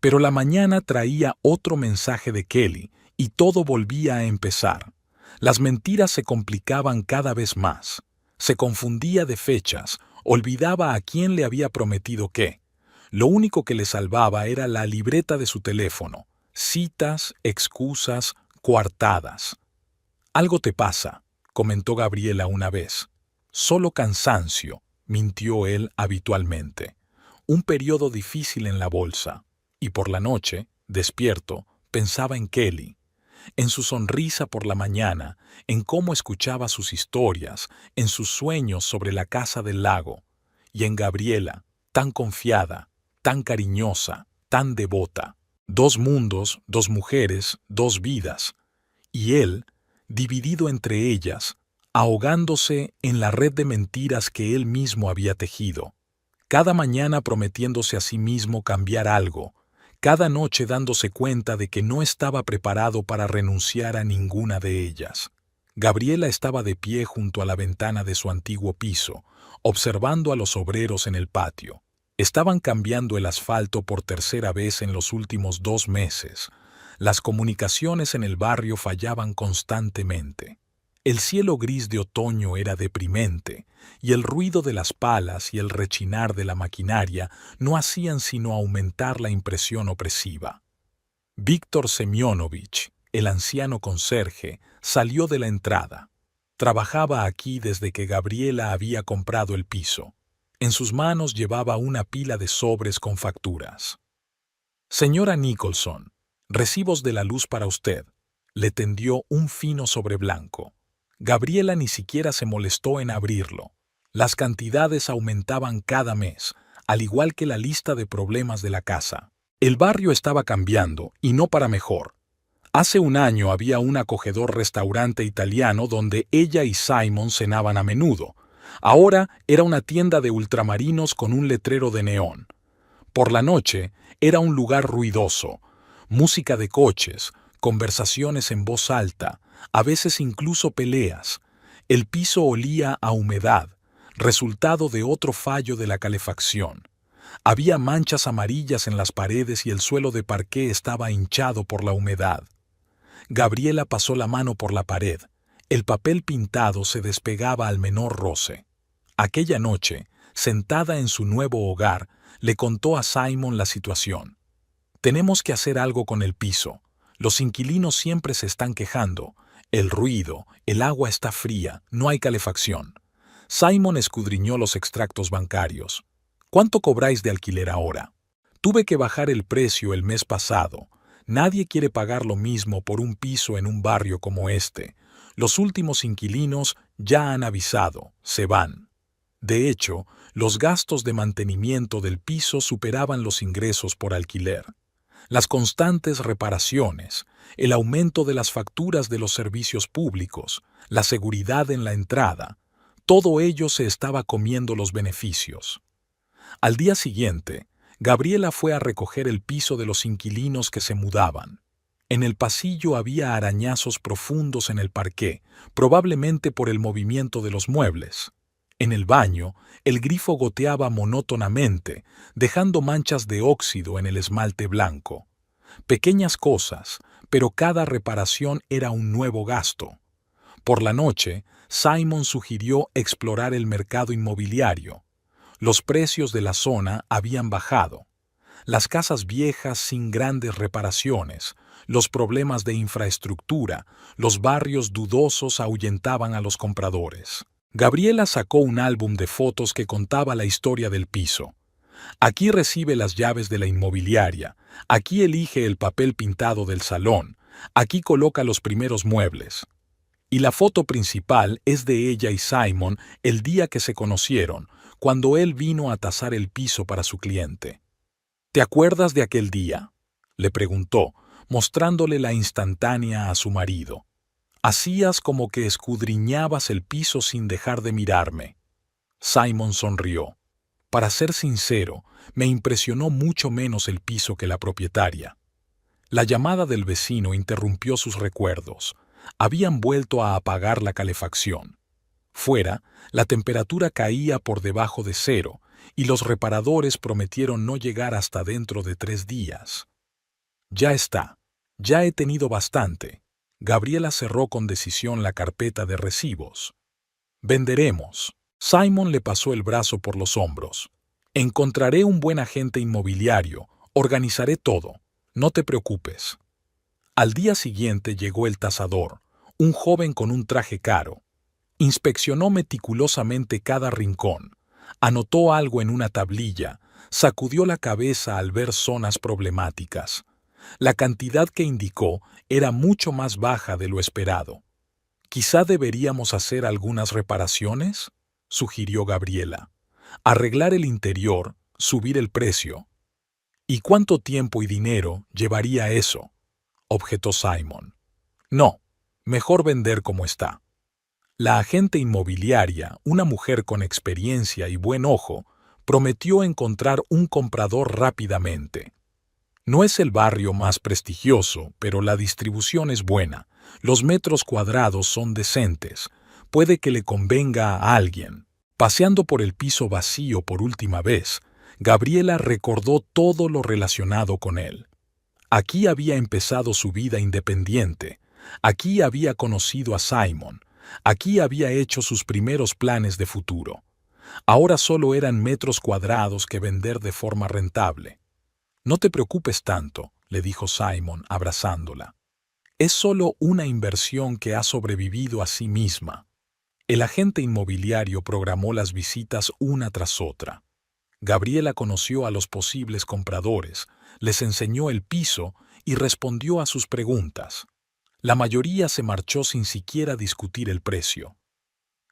A: Pero la mañana traía otro mensaje de Kelly y todo volvía a empezar. Las mentiras se complicaban cada vez más. Se confundía de fechas, olvidaba a quién le había prometido qué. Lo único que le salvaba era la libreta de su teléfono. Citas, excusas, coartadas. Algo te pasa, comentó Gabriela una vez. Solo cansancio, mintió él habitualmente. Un periodo difícil en la bolsa. Y por la noche, despierto, pensaba en Kelly, en su sonrisa por la mañana, en cómo escuchaba sus historias, en sus sueños sobre la casa del lago, y en Gabriela, tan confiada, tan cariñosa, tan devota. 2 mundos, 2 mujeres, 2 vidas. Y él, dividido entre ellas, ahogándose en la red de mentiras que él mismo había tejido. Cada mañana prometiéndose a sí mismo cambiar algo, cada noche dándose cuenta de que no estaba preparado para renunciar a ninguna de ellas. Gabriela estaba de pie junto a la ventana de su antiguo piso, observando a los obreros en el patio. Estaban cambiando el asfalto por tercera vez en los últimos 2 meses. Las comunicaciones en el barrio fallaban constantemente. El cielo gris de otoño era deprimente, y el ruido de las palas y el rechinar de la maquinaria no hacían sino aumentar la impresión opresiva. Víctor Semyonovich, el anciano conserje, salió de la entrada. Trabajaba aquí desde que Gabriela había comprado el piso. En sus manos llevaba una pila de sobres con facturas. «Señora Nicholson, recibos de la luz para usted», le tendió un fino sobre blanco. Gabriela ni siquiera se molestó en abrirlo. Las cantidades aumentaban cada mes, al igual que la lista de problemas de la casa. El barrio estaba cambiando, y no para mejor. Hace un año había un acogedor restaurante italiano donde ella y Simon cenaban a menudo. Ahora era una tienda de ultramarinos con un letrero de neón. Por la noche era un lugar ruidoso, música de coches, conversaciones en voz alta, a veces incluso peleas. El piso olía a humedad, resultado de otro fallo de la calefacción. Había manchas amarillas en las paredes y el suelo de parqué estaba hinchado por la humedad. Gabriela pasó la mano por la pared. El papel pintado se despegaba al menor roce. Aquella noche, sentada en su nuevo hogar, le contó a Simon la situación. «Tenemos que hacer algo con el piso. Los inquilinos siempre se están quejando. El ruido, el agua está fría, no hay calefacción». Simon escudriñó los extractos bancarios. «¿Cuánto cobráis de alquiler ahora?» «Tuve que bajar el precio el mes pasado. Nadie quiere pagar lo mismo por un piso en un barrio como este. Los últimos inquilinos ya han avisado, se van». De hecho, los gastos de mantenimiento del piso superaban los ingresos por alquiler. Las constantes reparaciones, el aumento de las facturas de los servicios públicos, la seguridad en la entrada, todo ello se estaba comiendo los beneficios. Al día siguiente, Gabriela fue a recoger el piso de los inquilinos que se mudaban. En el pasillo había arañazos profundos en el parqué, probablemente por el movimiento de los muebles. En el baño, el grifo goteaba monótonamente, dejando manchas de óxido en el esmalte blanco. Pequeñas cosas, pero cada reparación era un nuevo gasto. Por la noche, Simon sugirió explorar el mercado inmobiliario. Los precios de la zona habían bajado. Las casas viejas sin grandes reparaciones, los problemas de infraestructura, los barrios dudosos ahuyentaban a los compradores. Gabriela sacó un álbum de fotos que contaba la historia del piso. Aquí recibe las llaves de la inmobiliaria, aquí elige el papel pintado del salón, aquí coloca los primeros muebles. Y la foto principal es de ella y Simon el día que se conocieron, cuando él vino a tasar el piso para su cliente. «¿Te acuerdas de aquel día?», le preguntó, mostrándole la instantánea a su marido. «Hacías como que escudriñabas el piso sin dejar de mirarme». Simon sonrió. «Para ser sincero, me impresionó mucho menos el piso que la propietaria». La llamada del vecino interrumpió sus recuerdos. Habían vuelto a apagar la calefacción. Fuera, la temperatura caía por debajo de cero, y los reparadores prometieron no llegar hasta dentro de 3 días. «Ya está. Ya he tenido bastante». Gabriela cerró con decisión la carpeta de recibos. «Venderemos». Simon le pasó el brazo por los hombros. «Encontraré un buen agente inmobiliario, organizaré todo. No te preocupes». Al día siguiente llegó el tasador, un joven con un traje caro. Inspeccionó meticulosamente cada rincón, anotó algo en una tablilla, sacudió la cabeza al ver zonas problemáticas. La cantidad que indicó era mucho más baja de lo esperado. «Quizá deberíamos hacer algunas reparaciones», sugirió Gabriela. «Arreglar el interior, subir el precio». «¿Y cuánto tiempo y dinero llevaría eso?», objetó Simon. «No, mejor vender como está». La agente inmobiliaria, una mujer con experiencia y buen ojo, prometió encontrar un comprador rápidamente. No es el barrio más prestigioso, pero la distribución es buena. Los metros cuadrados son decentes. Puede que le convenga a alguien. Paseando por el piso vacío por última vez, Gabriela recordó todo lo relacionado con él. Aquí había empezado su vida independiente. Aquí había conocido a Simon. Aquí había hecho sus primeros planes de futuro. Ahora solo eran metros cuadrados que vender de forma rentable. No te preocupes tanto, le dijo Simon, abrazándola. Es solo una inversión que ha sobrevivido a sí misma. El agente inmobiliario programó las visitas una tras otra. Gabriela conoció a los posibles compradores, les enseñó el piso y respondió a sus preguntas. La mayoría se marchó sin siquiera discutir el precio.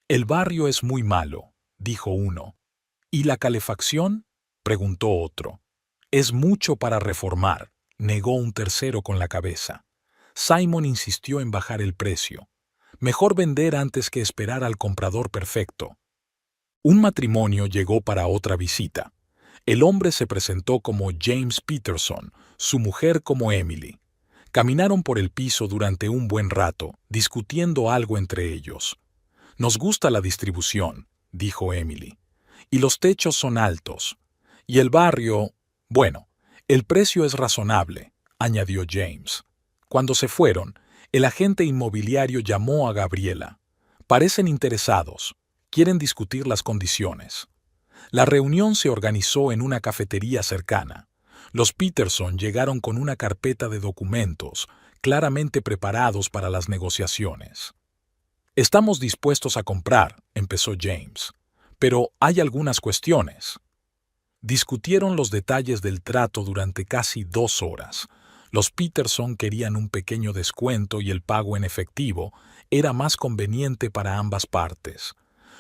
A: El barrio es muy malo, dijo uno. ¿Y la calefacción?, preguntó otro. Es mucho para reformar, negó un tercero con la cabeza. Simon insistió en bajar el precio. Mejor vender antes que esperar al comprador perfecto. Un matrimonio llegó para otra visita. El hombre se presentó como James Peterson, su mujer como Emily. Caminaron por el piso durante un buen rato, discutiendo algo entre ellos. Nos gusta la distribución, dijo Emily. Y los techos son altos. Y el barrio, bueno, el precio es razonable, añadió James. Cuando se fueron, el agente inmobiliario llamó a Gabriela. Parecen interesados. Quieren discutir las condiciones. La reunión se organizó en una cafetería cercana. Los Peterson llegaron con una carpeta de documentos, claramente preparados para las negociaciones. Estamos dispuestos a comprar, empezó James, pero hay algunas cuestiones. Discutieron los detalles del trato durante casi 2 horas. Los Peterson querían un pequeño descuento y el pago en efectivo era más conveniente para ambas partes.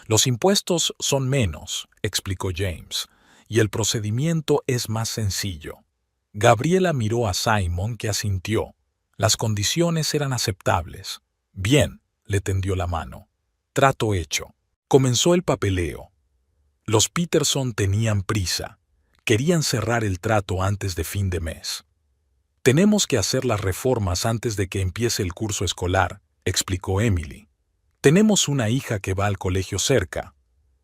A: Los impuestos son menos, explicó James, y el procedimiento es más sencillo. Gabriela miró a Simon, que asintió. Las condiciones eran aceptables. Bien, le tendió la mano. Trato hecho. Comenzó el papeleo. Los Peterson tenían prisa. Querían cerrar el trato antes de fin de mes. Tenemos que hacer las reformas antes de que empiece el curso escolar, explicó Emily. Tenemos una hija que va al colegio cerca.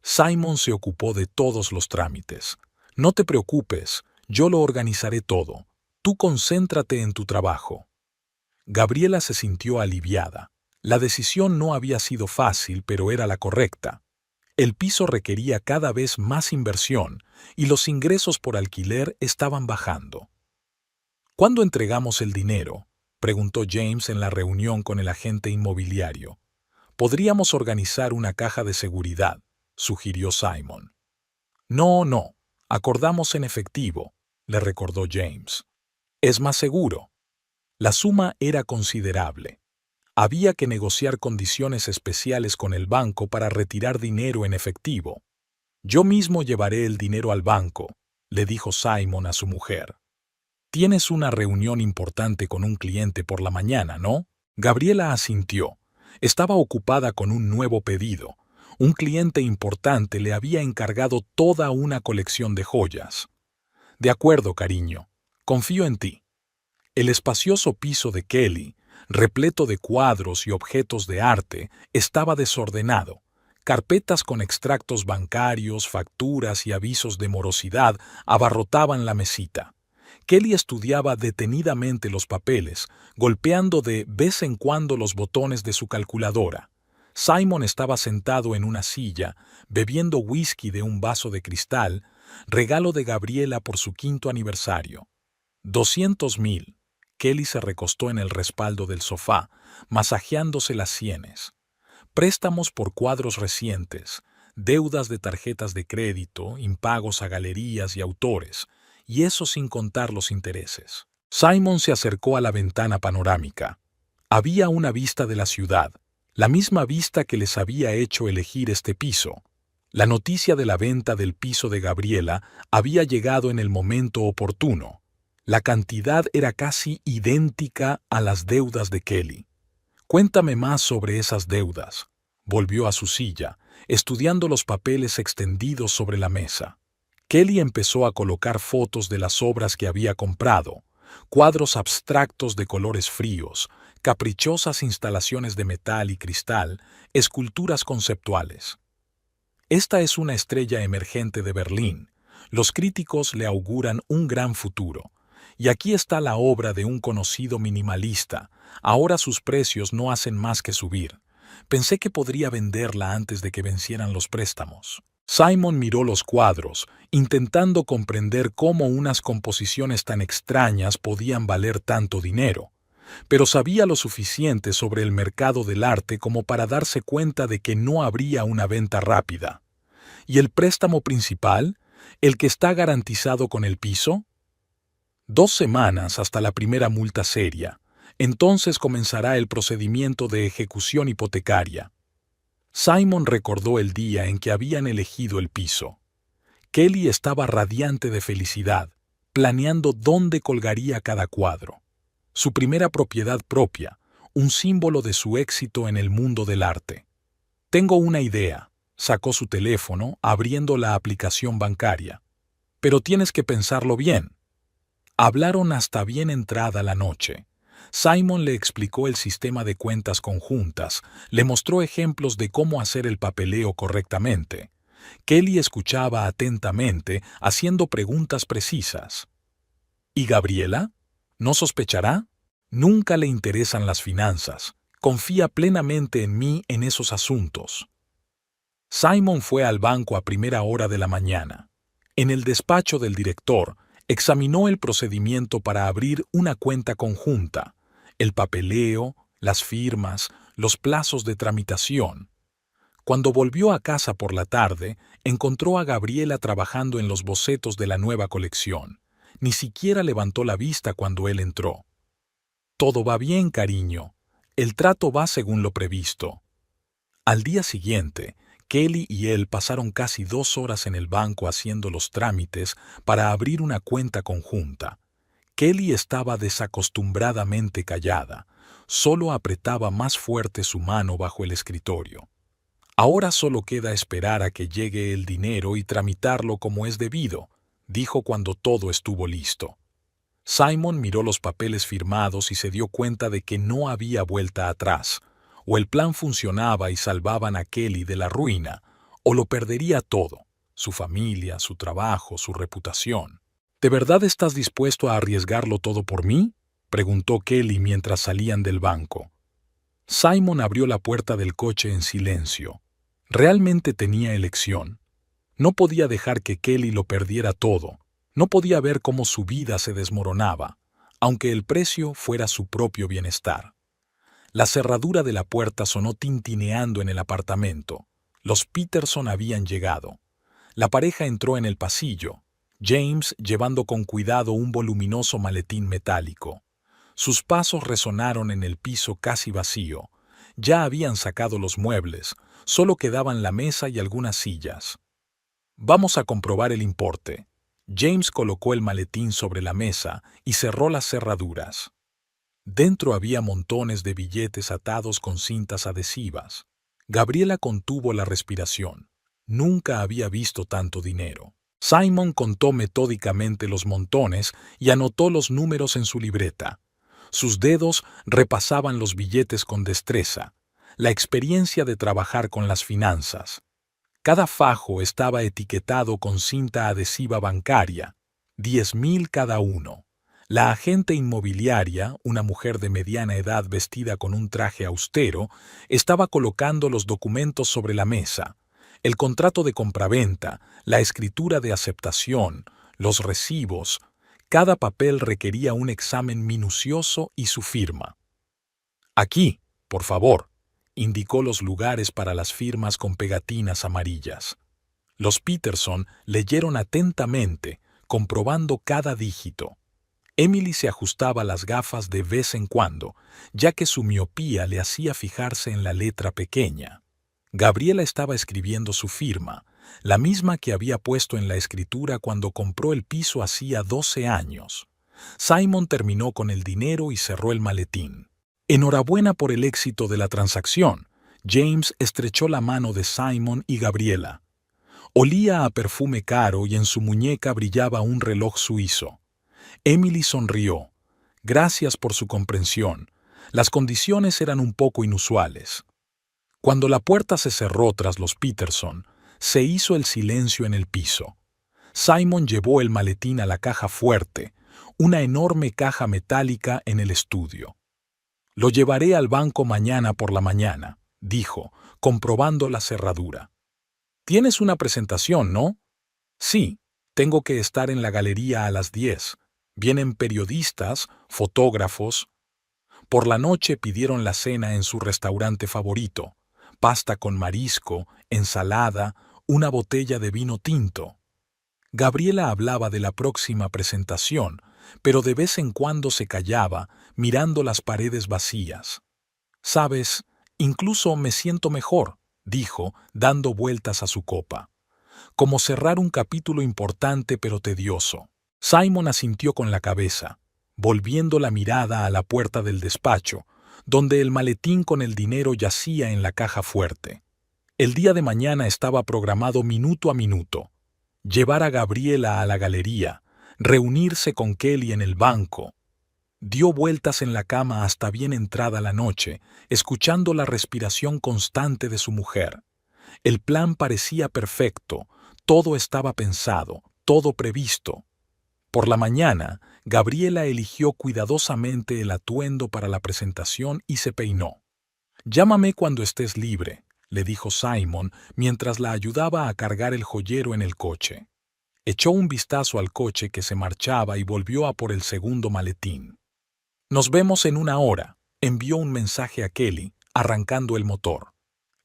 A: Simon se ocupó de todos los trámites. No te preocupes, yo lo organizaré todo. Tú concéntrate en tu trabajo. Gabriela se sintió aliviada. La decisión no había sido fácil, pero era la correcta. El piso requería cada vez más inversión y los ingresos por alquiler estaban bajando. ¿Cuándo entregamos el dinero?, preguntó James en la reunión con el agente inmobiliario. Podríamos organizar una caja de seguridad, sugirió Simon. No, acordamos en efectivo, le recordó James. Es más seguro. La suma era considerable. Había que negociar condiciones especiales con el banco para retirar dinero en efectivo. Yo mismo llevaré el dinero al banco, le dijo Simon a su mujer. Tienes una reunión importante con un cliente por la mañana, ¿no? Gabriela asintió. Estaba ocupada con un nuevo pedido. Un cliente importante le había encargado toda una colección de joyas. De acuerdo, cariño. Confío en ti. El espacioso piso de Kelly, repleto de cuadros y objetos de arte, estaba desordenado. Carpetas con extractos bancarios, facturas y avisos de morosidad abarrotaban la mesita. Kelly estudiaba detenidamente los papeles, golpeando de vez en cuando los botones de su calculadora. Simon estaba sentado en una silla, bebiendo whisky de un vaso de cristal, regalo de Gabriela por su 5º aniversario. 200,000. Kelly se recostó en el respaldo del sofá, masajeándose las sienes. Préstamos por cuadros recientes, deudas de tarjetas de crédito, impagos a galerías y autores, y eso sin contar los intereses. Simon se acercó a la ventana panorámica. Había una vista de la ciudad, la misma vista que les había hecho elegir este piso. La noticia de la venta del piso de Gabriela había llegado en el momento oportuno. La cantidad era casi idéntica a las deudas de Kelly. Cuéntame más sobre esas deudas. Volvió a su silla, estudiando los papeles extendidos sobre la mesa. Kelly empezó a colocar fotos de las obras que había comprado, cuadros abstractos de colores fríos, caprichosas instalaciones de metal y cristal, esculturas conceptuales. Esta es una estrella emergente de Berlín. Los críticos le auguran un gran futuro. Y aquí está la obra de un conocido minimalista. Ahora sus precios no hacen más que subir. Pensé que podría venderla antes de que vencieran los préstamos. Simon miró los cuadros, intentando comprender cómo unas composiciones tan extrañas podían valer tanto dinero, pero sabía lo suficiente sobre el mercado del arte como para darse cuenta de que no habría una venta rápida. ¿Y el préstamo principal? ¿El que está garantizado con el piso? 2 semanas hasta la primera multa seria. Entonces comenzará el procedimiento de ejecución hipotecaria. Simon recordó el día en que habían elegido el piso. Kelly estaba radiante de felicidad, planeando dónde colgaría cada cuadro. Su primera propiedad propia, un símbolo de su éxito en el mundo del arte. Tengo una idea. Sacó su teléfono, abriendo la aplicación bancaria. Pero tienes que pensarlo bien. Hablaron hasta bien entrada la noche. Simon le explicó el sistema de cuentas conjuntas, le mostró ejemplos de cómo hacer el papeleo correctamente. Kelly escuchaba atentamente, haciendo preguntas precisas. ¿Y Gabriela? ¿No sospechará? Nunca le interesan las finanzas. Confía plenamente en mí en esos asuntos. Simon fue al banco a primera hora de la mañana. En el despacho del director, examinó el procedimiento para abrir una cuenta conjunta, el papeleo, las firmas, los plazos de tramitación. Cuando volvió a casa por la tarde, encontró a Gabriela trabajando en los bocetos de la nueva colección. Ni siquiera levantó la vista cuando él entró. Todo va bien, cariño. El trato va según lo previsto. Al día siguiente, Kelly y él pasaron casi 2 horas en el banco haciendo los trámites para abrir una cuenta conjunta. Kelly estaba desacostumbradamente callada, solo apretaba más fuerte su mano bajo el escritorio. Ahora solo queda esperar a que llegue el dinero y tramitarlo como es debido, dijo cuando todo estuvo listo. Simon miró los papeles firmados y se dio cuenta de que no había vuelta atrás. O el plan funcionaba y salvaban a Kelly de la ruina, o lo perdería todo, su familia, su trabajo, su reputación. ¿De verdad estás dispuesto a arriesgarlo todo por mí?, preguntó Kelly mientras salían del banco. Simon abrió la puerta del coche en silencio. Realmente tenía elección. No podía dejar que Kelly lo perdiera todo. No podía ver cómo su vida se desmoronaba, aunque el precio fuera su propio bienestar. La cerradura de la puerta sonó tintineando en el apartamento. Los Peterson habían llegado. La pareja entró en el pasillo, James llevando con cuidado un voluminoso maletín metálico. Sus pasos resonaron en el piso casi vacío. Ya habían sacado los muebles, solo quedaban la mesa y algunas sillas. Vamos a comprobar el importe. James colocó el maletín sobre la mesa y cerró las cerraduras. Dentro había montones de billetes atados con cintas adhesivas. Gabriela contuvo la respiración. Nunca había visto tanto dinero. Simon contó metódicamente los montones y anotó los números en su libreta. Sus dedos repasaban los billetes con destreza, la experiencia de trabajar con las finanzas. Cada fajo estaba etiquetado con cinta adhesiva bancaria, 10,000 cada uno. La agente inmobiliaria, una mujer de mediana edad vestida con un traje austero, estaba colocando los documentos sobre la mesa. El contrato de compraventa, la escritura de aceptación, los recibos. Cada papel requería un examen minucioso y su firma. Aquí, por favor, indicó los lugares para las firmas con pegatinas amarillas. Los Peterson leyeron atentamente, comprobando cada dígito. Emily se ajustaba las gafas de vez en cuando, ya que su miopía le hacía fijarse en la letra pequeña. Gabriela estaba escribiendo su firma, la misma que había puesto en la escritura cuando compró el piso hacía 12 años. Simon terminó con el dinero y cerró el maletín. Enhorabuena por el éxito de la transacción. James estrechó la mano de Simon y Gabriela. Olía a perfume caro y en su muñeca brillaba un reloj suizo. Emily sonrió. Gracias por su comprensión. Las condiciones eran un poco inusuales. Cuando la puerta se cerró tras los Peterson, se hizo el silencio en el piso. Simon llevó el maletín a la caja fuerte, una enorme caja metálica en el estudio. Lo llevaré al banco mañana por la mañana, dijo, comprobando la cerradura. Tienes una presentación, ¿no? Sí, tengo que estar en la galería a las 10. Vienen periodistas, fotógrafos. Por la noche pidieron la cena en su restaurante favorito, pasta con marisco, ensalada, una botella de vino tinto. Gabriela hablaba de la próxima presentación, pero de vez en cuando se callaba, mirando las paredes vacías. «Sabes, incluso me siento mejor», dijo, dando vueltas a su copa. «Como cerrar un capítulo importante pero tedioso». Simon asintió con la cabeza, volviendo la mirada a la puerta del despacho, donde el maletín con el dinero yacía en la caja fuerte. El día de mañana estaba programado minuto a minuto. Llevar a Gabriela a la galería, reunirse con Kelly en el banco. Dio vueltas en la cama hasta bien entrada la noche, escuchando la respiración constante de su mujer. El plan parecía perfecto, todo estaba pensado, todo previsto. Por la mañana, Gabriela eligió cuidadosamente el atuendo para la presentación y se peinó. «Llámame cuando estés libre», le dijo Simon mientras la ayudaba a cargar el joyero en el coche. Echó un vistazo al coche que se marchaba y volvió a por el segundo maletín. «Nos vemos en 1 hora», envió un mensaje a Kelly, arrancando el motor.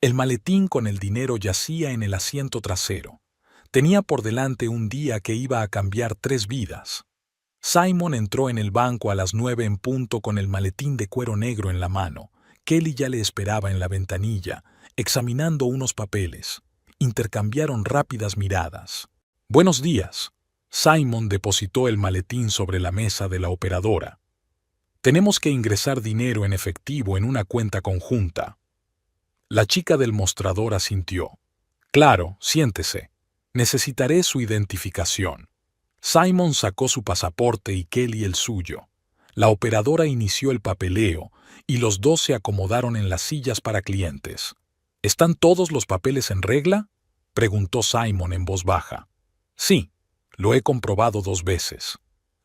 A: El maletín con el dinero yacía en el asiento trasero. Tenía por delante un día que iba a cambiar 3 vidas. Simon entró en el banco a las 9 en punto con el maletín de cuero negro en la mano. Kelly ya le esperaba en la ventanilla, examinando unos papeles. Intercambiaron rápidas miradas. «Buenos días». Simon depositó el maletín sobre la mesa de la operadora. «Tenemos que ingresar dinero en efectivo en una cuenta conjunta». La chica del mostrador asintió. «Claro, siéntese. Necesitaré su identificación». Simon sacó su pasaporte y Kelly el suyo. La operadora inició el papeleo y los dos se acomodaron en las sillas para clientes. «¿Están todos los papeles en regla?», preguntó Simon en voz baja. «Sí, lo he comprobado 2 veces».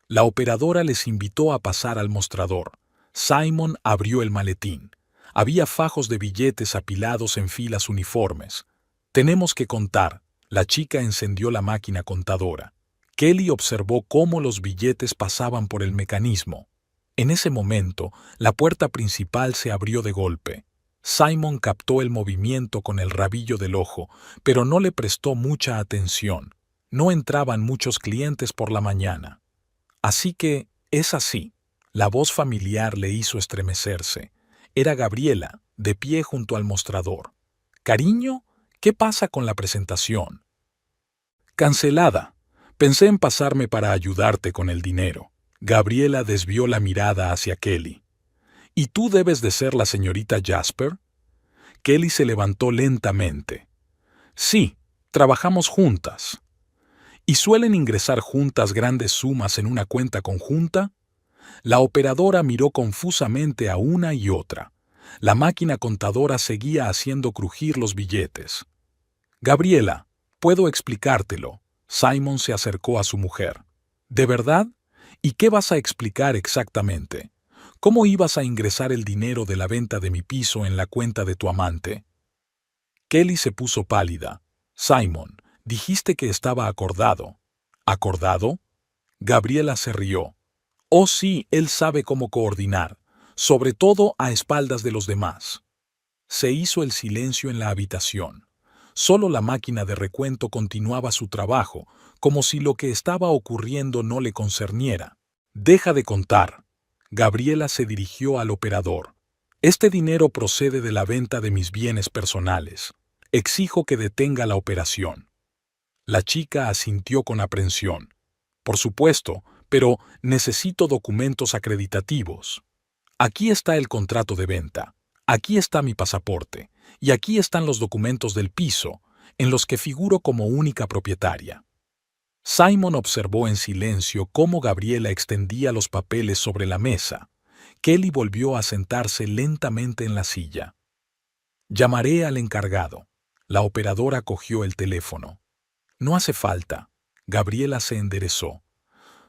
A: La operadora les invitó a pasar al mostrador. Simon abrió el maletín. Había fajos de billetes apilados en filas uniformes. «Tenemos que contar». La chica encendió la máquina contadora. Kelly observó cómo los billetes pasaban por el mecanismo. En ese momento, la puerta principal se abrió de golpe. Simon captó el movimiento con el rabillo del ojo, pero no le prestó mucha atención. No entraban muchos clientes por la mañana. «Así que, es así». La voz familiar le hizo estremecerse. Era Gabriela, de pie junto al mostrador. «Cariño, ¿qué pasa con la presentación?» «Cancelada. Pensé en pasarme para ayudarte con el dinero». Gabriela desvió la mirada hacia Kelly. «¿Y tú debes de ser la señorita Jasper?» Kelly se levantó lentamente. «Sí, trabajamos juntas». «¿Y suelen ingresar juntas grandes sumas en una cuenta conjunta?» La operadora miró confusamente a una y otra. La máquina contadora seguía haciendo crujir los billetes. «Gabriela, puedo explicártelo». Simon se acercó a su mujer. «¿De verdad? ¿Y qué vas a explicar exactamente? ¿Cómo ibas a ingresar el dinero de la venta de mi piso en la cuenta de tu amante?» Kelly se puso pálida. «Simon, dijiste que estaba acordado». «¿Acordado?» Gabriela se rió. «Oh sí, él sabe cómo coordinar, sobre todo a espaldas de los demás». Se hizo el silencio en la habitación. Solo la máquina de recuento continuaba su trabajo, como si lo que estaba ocurriendo no le concerniera. «Deja de contar». Gabriela se dirigió al operador. «Este dinero procede de la venta de mis bienes personales. Exijo que detenga la operación». La chica asintió con aprensión. «Por supuesto, pero necesito documentos acreditativos. Aquí está el contrato de venta. Aquí está mi pasaporte. Y aquí están los documentos del piso, en los que figuro como única propietaria». Simon observó en silencio cómo Gabriela extendía los papeles sobre la mesa. Kelly volvió a sentarse lentamente en la silla. «Llamaré al encargado». La operadora cogió el teléfono. «No hace falta». Gabriela se enderezó.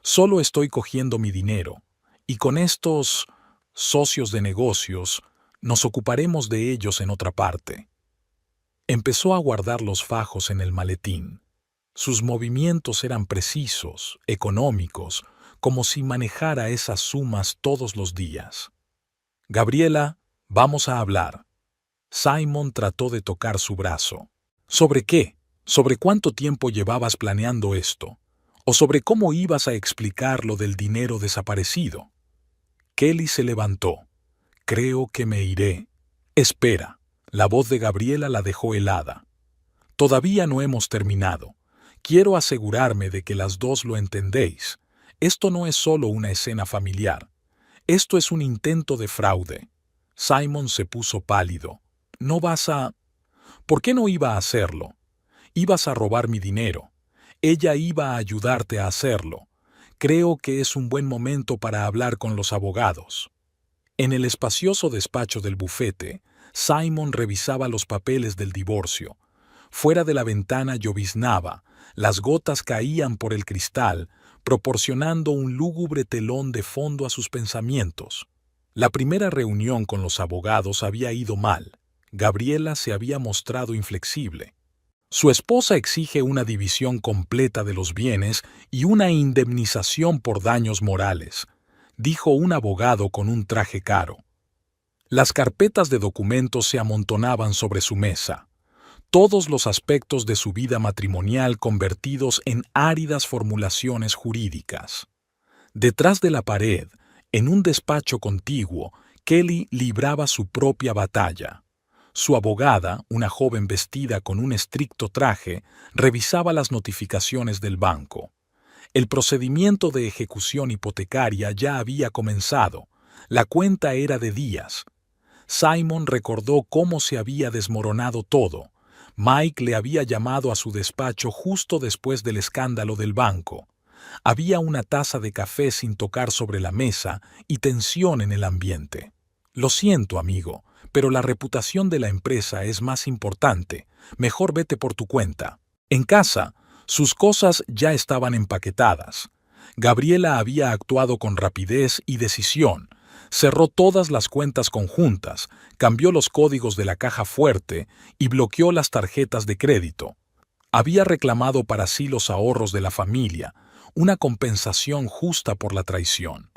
A: «Solo estoy cogiendo mi dinero. Y con estos socios de negocios Nos ocuparemos de ellos en otra parte. Empezó a guardar los fajos en el maletín. Sus movimientos eran precisos, económicos, como si manejara esas sumas todos los días. Gabriela, vamos a hablar. Simon trató de tocar su brazo. ¿Sobre qué? ¿Sobre cuánto tiempo llevabas planeando esto? ¿O sobre cómo ibas a explicar lo del dinero desaparecido? Kelly se levantó. Creo que me iré. Espera. La voz de Gabriela la dejó helada. Todavía no hemos terminado. Quiero asegurarme de que las dos lo entendéis. Esto no es solo una escena familiar. Esto es un intento de fraude. Simon se puso pálido. No vas a... ¿Por qué no iba a hacerlo? Ibas a robar mi dinero. Ella iba a ayudarte a hacerlo. Creo que es un buen momento para hablar con los abogados. En el espacioso despacho del bufete, Simon revisaba los papeles del divorcio. Fuera de la ventana lloviznaba, las gotas caían por el cristal, proporcionando un lúgubre telón de fondo a sus pensamientos. La primera reunión con los abogados había ido mal. Gabriela se había mostrado inflexible. Su esposa exige una división completa de los bienes y una indemnización por daños morales, dijo un abogado con un traje caro. Las carpetas de documentos se amontonaban sobre su mesa. Todos los aspectos de su vida matrimonial convertidos en áridas formulaciones jurídicas. Detrás de la pared, en un despacho contiguo, Kelly libraba su propia batalla. Su abogada, una joven vestida con un estricto traje, revisaba las notificaciones del banco. El procedimiento de ejecución hipotecaria ya había comenzado. La cuenta era de días. Simon recordó cómo se había desmoronado todo. Mike le había llamado a su despacho justo después del escándalo del banco. Había una taza de café sin tocar sobre la mesa y tensión en el ambiente. Lo siento, amigo, pero la reputación de la empresa es más importante. Mejor vete por tu cuenta. En casa, sus cosas ya estaban empaquetadas. Gabriela había actuado con rapidez y decisión. Cerró todas las cuentas conjuntas, cambió los códigos de la caja fuerte y bloqueó las tarjetas de crédito. Había reclamado para sí los ahorros de la familia, una compensación justa por la traición.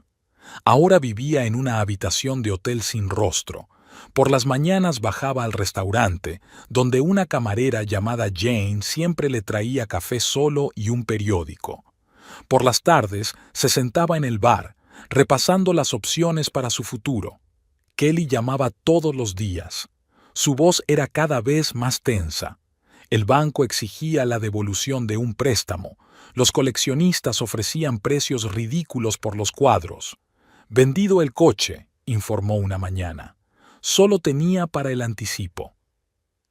A: Ahora vivía en una habitación de hotel sin rostro. Por las mañanas bajaba al restaurante, donde una camarera llamada Jane siempre le traía café solo y un periódico. Por las tardes se sentaba en el bar, repasando las opciones para su futuro. Kelly llamaba todos los días. Su voz era cada vez más tensa. El banco exigía la devolución de un préstamo. Los coleccionistas ofrecían precios ridículos por los cuadros. Vendido el coche, informó una mañana. Solo tenía para el anticipo.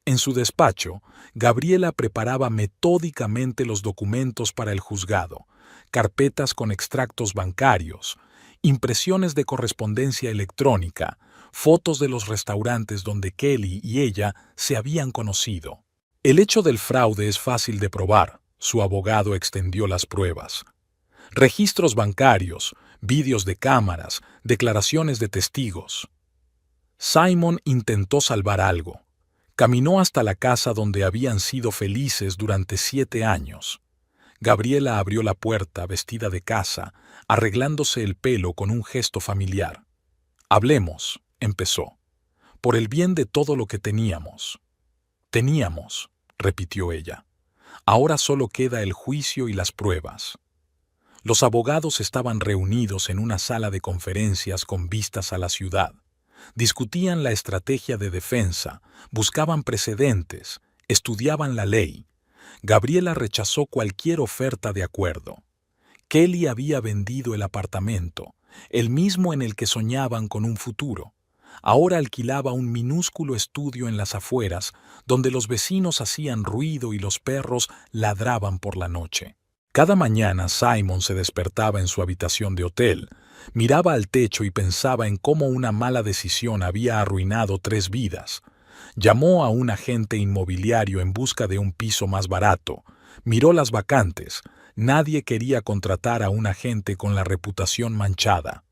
A: En su despacho, Gabriela preparaba metódicamente los documentos para el juzgado, carpetas con extractos bancarios, impresiones de correspondencia electrónica, fotos de los restaurantes donde Kelly y ella se habían conocido. El hecho del fraude es fácil de probar, su abogado extendió las pruebas. Registros bancarios, vídeos de cámaras, declaraciones de testigos. Simon intentó salvar algo. Caminó hasta la casa donde habían sido felices durante 7 años. Gabriela abrió la puerta vestida de casa, arreglándose el pelo con un gesto familiar. Hablemos, empezó. Por el bien de todo lo que teníamos. Teníamos, repitió ella. Ahora solo queda el juicio y las pruebas. Los abogados estaban reunidos en una sala de conferencias con vistas a la ciudad. Discutían la estrategia de defensa, buscaban precedentes, estudiaban la ley. Gabriela rechazó cualquier oferta de acuerdo. Kelly había vendido el apartamento, el mismo en el que soñaban con un futuro. Ahora alquilaba un minúsculo estudio en las afueras, donde los vecinos hacían ruido y los perros ladraban por la noche. Cada mañana Simon se despertaba en su habitación de hotel, miraba al techo y pensaba en cómo una mala decisión había arruinado 3 vidas. Llamó a un agente inmobiliario en busca de un piso más barato, miró las vacantes. Nadie quería contratar a un agente con la reputación manchada.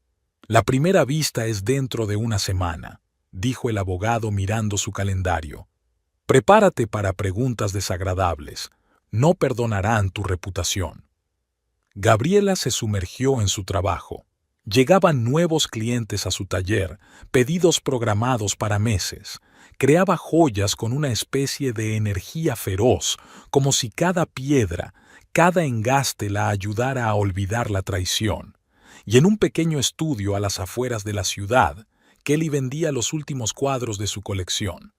A: La primera vista es dentro de una semana. dijo el abogado mirando su calendario. Prepárate para preguntas desagradables. No perdonarán tu reputación. Gabriela se sumergió en su trabajo. Llegaban nuevos clientes a su taller, pedidos programados para meses. Creaba joyas con una especie de energía feroz, como si cada piedra, cada engaste la ayudara a olvidar la traición. Y en un pequeño estudio a las afueras de la ciudad, Kelly vendía los últimos cuadros de su colección.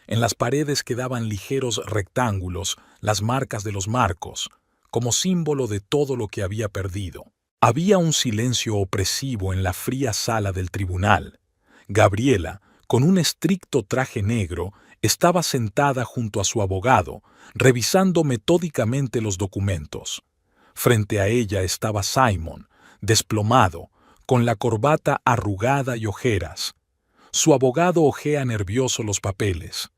A: En las paredes quedaban ligeros rectángulos, las marcas de los marcos, como símbolo de todo lo que había perdido. Había un silencio opresivo en la fría sala del tribunal. Gabriela, con un estricto traje negro, estaba sentada junto a su abogado, revisando metódicamente los documentos. Frente a ella estaba Simon, desplomado, con la corbata arrugada y ojeras. Su abogado hojea nervioso los papeles.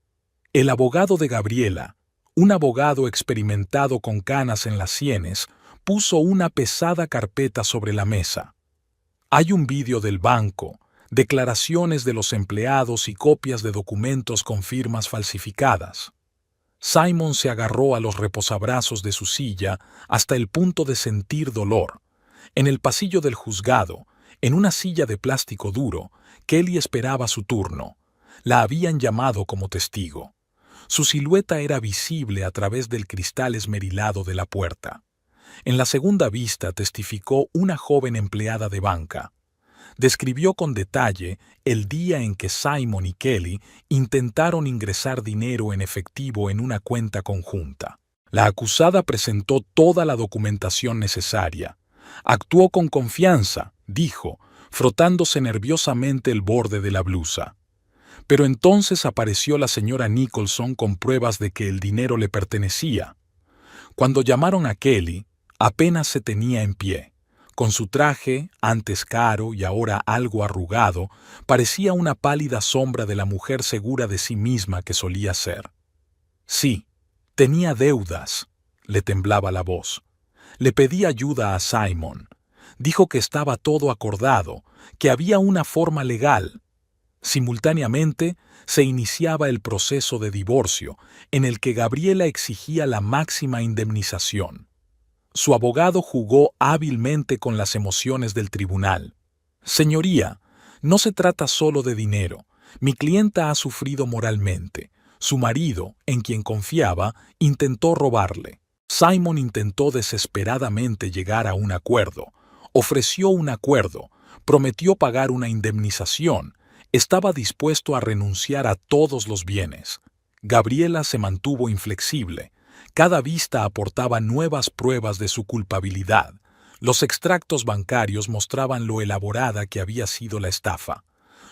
A: El abogado de Gabriela, un abogado experimentado con canas en las sienes, puso una pesada carpeta sobre la mesa. Hay un vídeo del banco, declaraciones de los empleados y copias de documentos con firmas falsificadas. Simon se agarró a los reposabrazos de su silla hasta el punto de sentir dolor. En el pasillo del juzgado, en una silla de plástico duro, Kelly esperaba su turno. La habían llamado como testigo. Su silueta era visible a través del cristal esmerilado de la puerta. En la segunda vista testificó una joven empleada de banca. Describió con detalle el día en que Simon y Kelly intentaron ingresar dinero en efectivo en una cuenta conjunta. La acusada presentó toda la documentación necesaria. Actuó con confianza, dijo, frotándose nerviosamente el borde de la blusa. Pero entonces apareció la señora Nicholson con pruebas de que el dinero le pertenecía. Cuando llamaron a Kelly, apenas se tenía en pie. Con su traje, antes caro y ahora algo arrugado, parecía una pálida sombra de la mujer segura de sí misma que solía ser. Sí, tenía deudas, le temblaba la voz. Le pedí ayuda a Simon. Dijo que estaba todo acordado, que había una forma legal. Simultáneamente, se iniciaba el proceso de divorcio, en el que Gabriela exigía la máxima indemnización. Su abogado jugó hábilmente con las emociones del tribunal. Señoría, no se trata solo de dinero. Mi clienta ha sufrido moralmente. Su marido, en quien confiaba, intentó robarle. Simon intentó desesperadamente llegar a un acuerdo. Ofreció un acuerdo, prometió pagar una indemnización. Estaba dispuesto a renunciar a todos los bienes. Gabriela se mantuvo inflexible. Cada vista aportaba nuevas pruebas de su culpabilidad. Los extractos bancarios mostraban lo elaborada que había sido la estafa.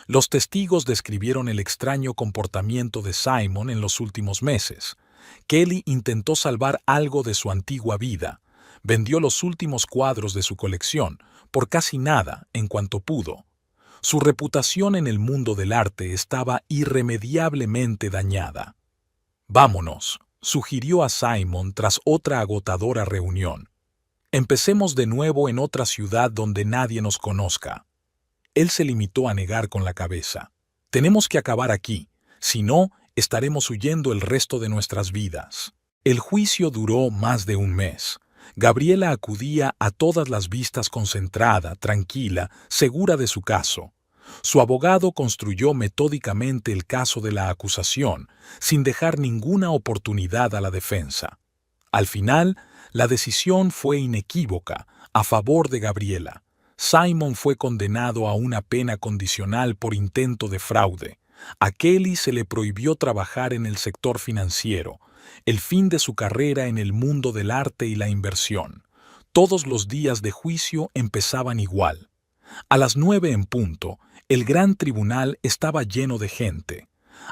A: Los testigos describieron el extraño comportamiento de Simon en los últimos meses. Kelly intentó salvar algo de su antigua vida. Vendió los últimos cuadros de su colección, por casi nada, en cuanto pudo. Su reputación en el mundo del arte estaba irremediablemente dañada. «Vámonos», sugirió a Simon tras otra agotadora reunión. «Empecemos de nuevo en otra ciudad donde nadie nos conozca». Él se limitó a negar con la cabeza. «Tenemos que acabar aquí, si no, estaremos huyendo el resto de nuestras vidas». El juicio duró más de un mes. Gabriela acudía a todas las vistas concentrada, tranquila, segura de su caso. Su abogado construyó metódicamente el caso de la acusación, sin dejar ninguna oportunidad a la defensa. Al final, la decisión fue inequívoca, a favor de Gabriela. Simon fue condenado a una pena condicional por intento de fraude. A Kelly se le prohibió trabajar en el sector financiero, el fin de su carrera en el mundo del arte y la inversión. Todos los días de juicio empezaban igual. A las 9 en punto, el gran tribunal estaba lleno de gente.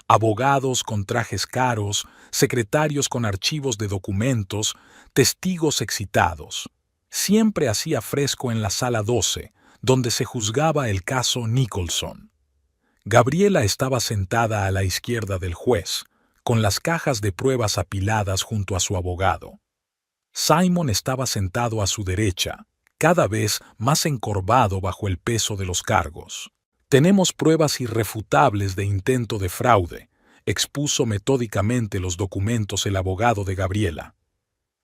A: Abogados con trajes caros, secretarios con archivos de documentos, testigos excitados. Siempre hacía fresco en la sala 12, donde se juzgaba el caso Nicholson. Gabriela estaba sentada a la izquierda del juez, con las cajas de pruebas apiladas junto a su abogado. Simon estaba sentado a su derecha, cada vez más encorvado bajo el peso de los cargos. Tenemos pruebas irrefutables de intento de fraude, expuso metódicamente los documentos el abogado de Gabriela.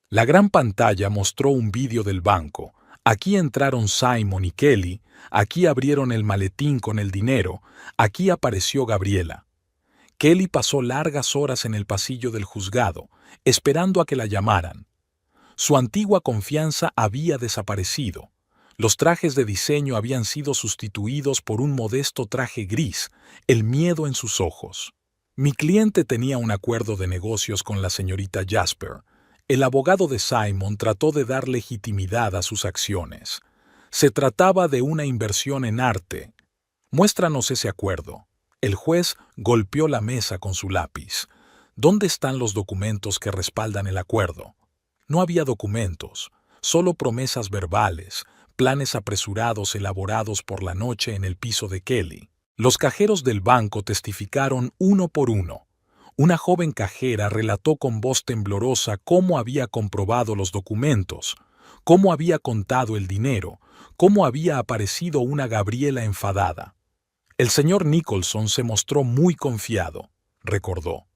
A: La gran pantalla mostró un vídeo del banco. Aquí entraron Simon y Kelly, aquí abrieron el maletín con el dinero, aquí apareció Gabriela. Kelly pasó largas horas en el pasillo del juzgado, esperando a que la llamaran. Su antigua confianza había desaparecido. Los trajes de diseño habían sido sustituidos por un modesto traje gris, el miedo en sus ojos. Mi cliente tenía un acuerdo de negocios con la señorita Jasper. El abogado de Simon trató de dar legitimidad a sus acciones. Se trataba de una inversión en arte. Muéstranos ese acuerdo. El juez golpeó la mesa con su lápiz. ¿Dónde están los documentos que respaldan el acuerdo? No había documentos, solo promesas verbales, planes apresurados elaborados por la noche en el piso de Kelly. Los cajeros del banco testificaron uno por uno. Una joven cajera relató con voz temblorosa cómo había comprobado los documentos, cómo había contado el dinero, cómo había aparecido una Gabriela enfadada. El señor Nicholson se mostró muy confiado, recordó.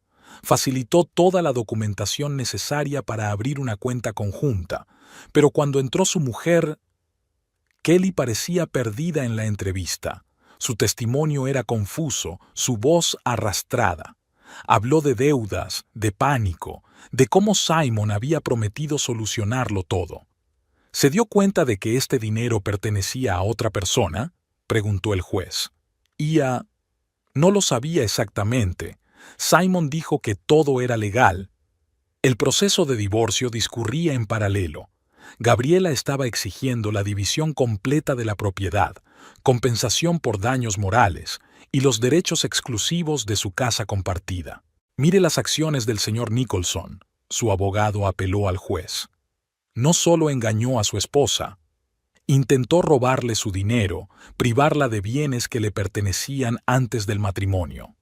A: Facilitó toda la documentación necesaria para abrir una cuenta conjunta, pero cuando entró su mujer, Kelly parecía perdida en la entrevista. Su testimonio era confuso, su voz arrastrada. Habló de deudas, de pánico, de cómo Simon había prometido solucionarlo todo. ¿Se dio cuenta de que este dinero pertenecía a otra persona?, preguntó el juez. No lo sabía exactamente. Simon dijo que todo era legal. El proceso de divorcio discurría en paralelo. Gabriela estaba exigiendo la división completa de la propiedad, compensación por daños morales y los derechos exclusivos de su casa compartida. Mire las acciones del señor Nicholson, su abogado apeló al juez. No solo engañó a su esposa, intentó robarle su dinero, privarla de bienes que le pertenecían antes del matrimonio.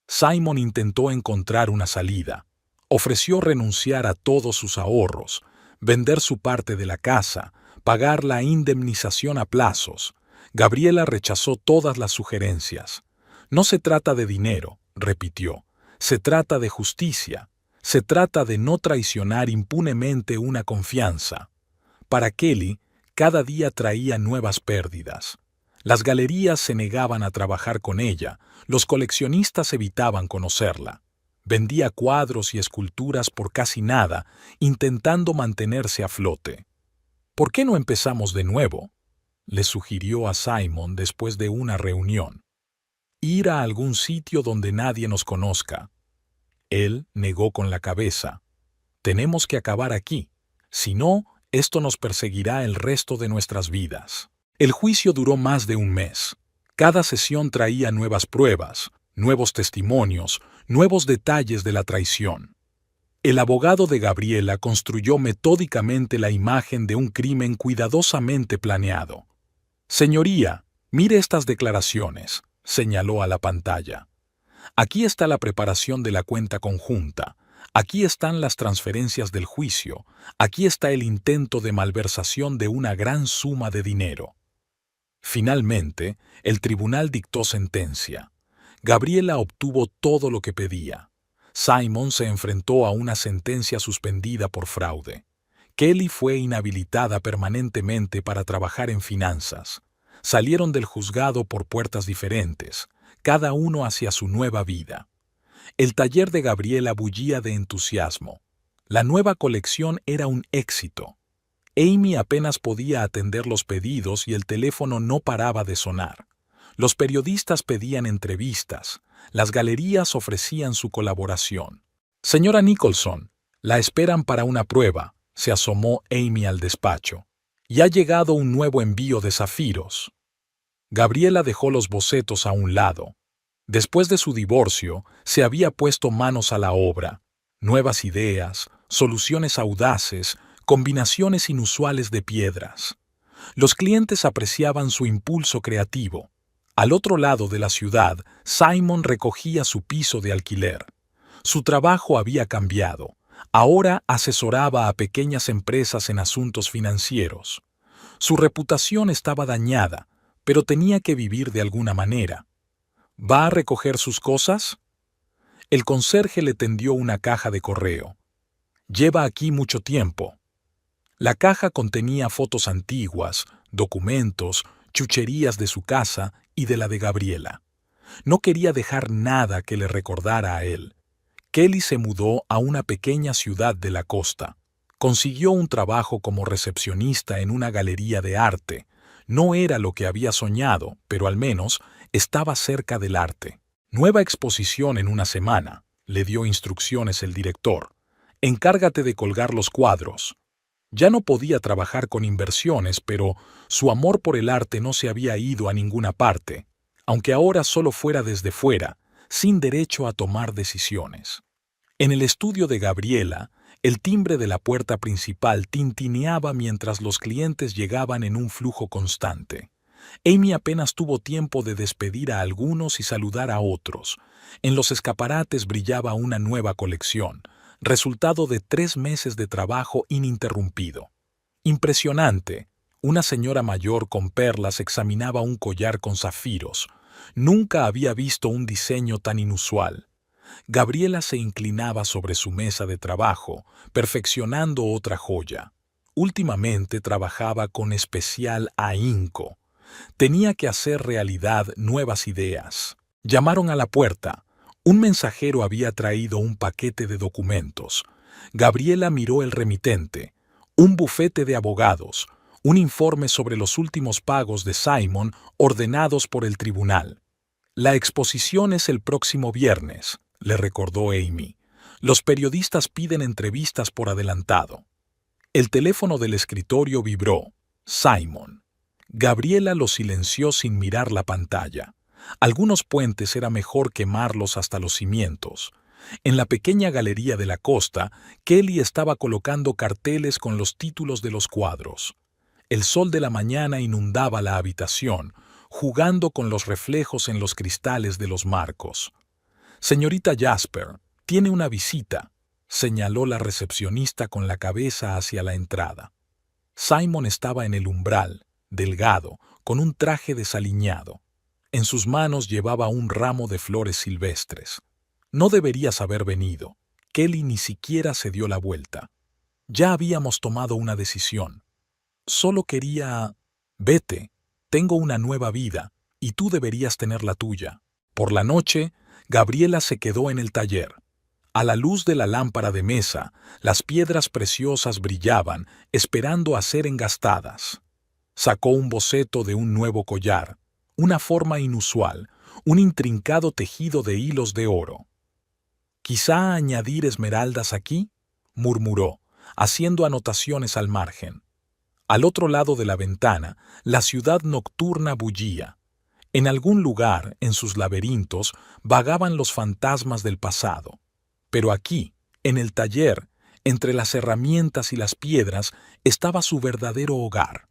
A: Simon intentó encontrar una salida. Ofreció renunciar a todos sus ahorros, vender su parte de la casa, pagar la indemnización a plazos. Gabriela rechazó todas las sugerencias. No se trata de dinero, repitió. Se trata de justicia. Se trata de no traicionar impunemente una confianza. Para Kelly, cada día traía nuevas pérdidas. Las galerías se negaban a trabajar con ella, los coleccionistas evitaban conocerla. Vendía cuadros y esculturas por casi nada, intentando mantenerse a flote. ¿Por qué no empezamos de nuevo?, le sugirió a Simon después de una reunión. Ir a algún sitio donde nadie nos conozca. Él negó con la cabeza. Tenemos que acabar aquí. Si no, esto nos perseguirá el resto de nuestras vidas. El juicio duró más de un mes. Cada sesión traía nuevas pruebas, nuevos testimonios, nuevos detalles de la traición. El abogado de Gabriela construyó metódicamente la imagen de un crimen cuidadosamente planeado. Señoría, mire estas declaraciones, señaló a la pantalla. Aquí está la preparación de la cuenta conjunta. Aquí están las transferencias del juicio. Aquí está el intento de malversación de una gran suma de dinero. Finalmente, el tribunal dictó sentencia. Gabriela obtuvo todo lo que pedía. Simon se enfrentó a una sentencia suspendida por fraude. Kelly fue inhabilitada permanentemente para trabajar en finanzas. Salieron del juzgado por puertas diferentes, cada uno hacia su nueva vida. El taller de Gabriela bullía de entusiasmo. La nueva colección era un éxito. Amy apenas podía atender los pedidos y el teléfono no paraba de sonar. Los periodistas pedían entrevistas. Las galerías ofrecían su colaboración. Señora Nicholson, la esperan para una prueba, se asomó Amy al despacho. Y ha llegado un nuevo envío de zafiros. Gabriela dejó los bocetos a un lado. Después de su divorcio, se había puesto manos a la obra. Nuevas ideas, soluciones audaces, combinaciones inusuales de piedras. Los clientes apreciaban su impulso creativo. Al otro lado de la ciudad, Simon recogía su piso de alquiler. Su trabajo había cambiado. Ahora asesoraba a pequeñas empresas en asuntos financieros. Su reputación estaba dañada, pero tenía que vivir de alguna manera. ¿Va a recoger sus cosas? El conserje le tendió una caja de correo. Lleva aquí mucho tiempo. La caja contenía fotos antiguas, documentos, chucherías de su casa y de la de Gabriela. No quería dejar nada que le recordara a él. Kelly se mudó a una pequeña ciudad de la costa. Consiguió un trabajo como recepcionista en una galería de arte. No era lo que había soñado, pero al menos estaba cerca del arte. Nueva exposición en una semana, le dio instrucciones el director. Encárgate de colgar los cuadros. Ya no podía trabajar con inversiones, pero su amor por el arte no se había ido a ninguna parte, aunque ahora solo fuera desde fuera, sin derecho a tomar decisiones. En el estudio de Gabriela, el timbre de la puerta principal tintineaba mientras los clientes llegaban en un flujo constante. Amy apenas tuvo tiempo de despedir a algunos y saludar a otros. En los escaparates brillaba una nueva colección, resultado de 3 meses de trabajo ininterrumpido. Impresionante. Una señora mayor con perlas examinaba un collar con zafiros. Nunca había visto un diseño tan inusual. Gabriela se inclinaba sobre su mesa de trabajo, perfeccionando otra joya. Últimamente trabajaba con especial ahínco. Tenía que hacer realidad nuevas ideas. Llamaron a la puerta. Un mensajero había traído un paquete de documentos. Gabriela miró el remitente. Un bufete de abogados. Un informe sobre los últimos pagos de Simon ordenados por el tribunal. La exposición es el próximo viernes, le recordó Amy. Los periodistas piden entrevistas por adelantado. El teléfono del escritorio vibró. Simon. Gabriela lo silenció sin mirar la pantalla. Algunos puentes era mejor quemarlos hasta los cimientos. En la pequeña galería de la costa, Kelly estaba colocando carteles con los títulos de los cuadros. El sol de la mañana inundaba la habitación, jugando con los reflejos en los cristales de los marcos. «Señorita Jasper, tiene una visita», señaló la recepcionista con la cabeza hacia la entrada. Simon estaba en el umbral, delgado, con un traje desaliñado. En sus manos llevaba un ramo de flores silvestres. No deberías haber venido. Kelly ni siquiera se dio la vuelta. Ya habíamos tomado una decisión. Solo quería... Vete, tengo una nueva vida, y tú deberías tener la tuya. Por la noche, Gabriela se quedó en el taller. A la luz de la lámpara de mesa, las piedras preciosas brillaban, esperando a ser engastadas. Sacó un boceto de un nuevo collar, una forma inusual, un intrincado tejido de hilos de oro. «¿Quizá añadir esmeraldas aquí?», murmuró, haciendo anotaciones al margen. Al otro lado de la ventana, la ciudad nocturna bullía. En algún lugar, en sus laberintos, vagaban los fantasmas del pasado. Pero aquí, en el taller, entre las herramientas y las piedras, estaba su verdadero hogar.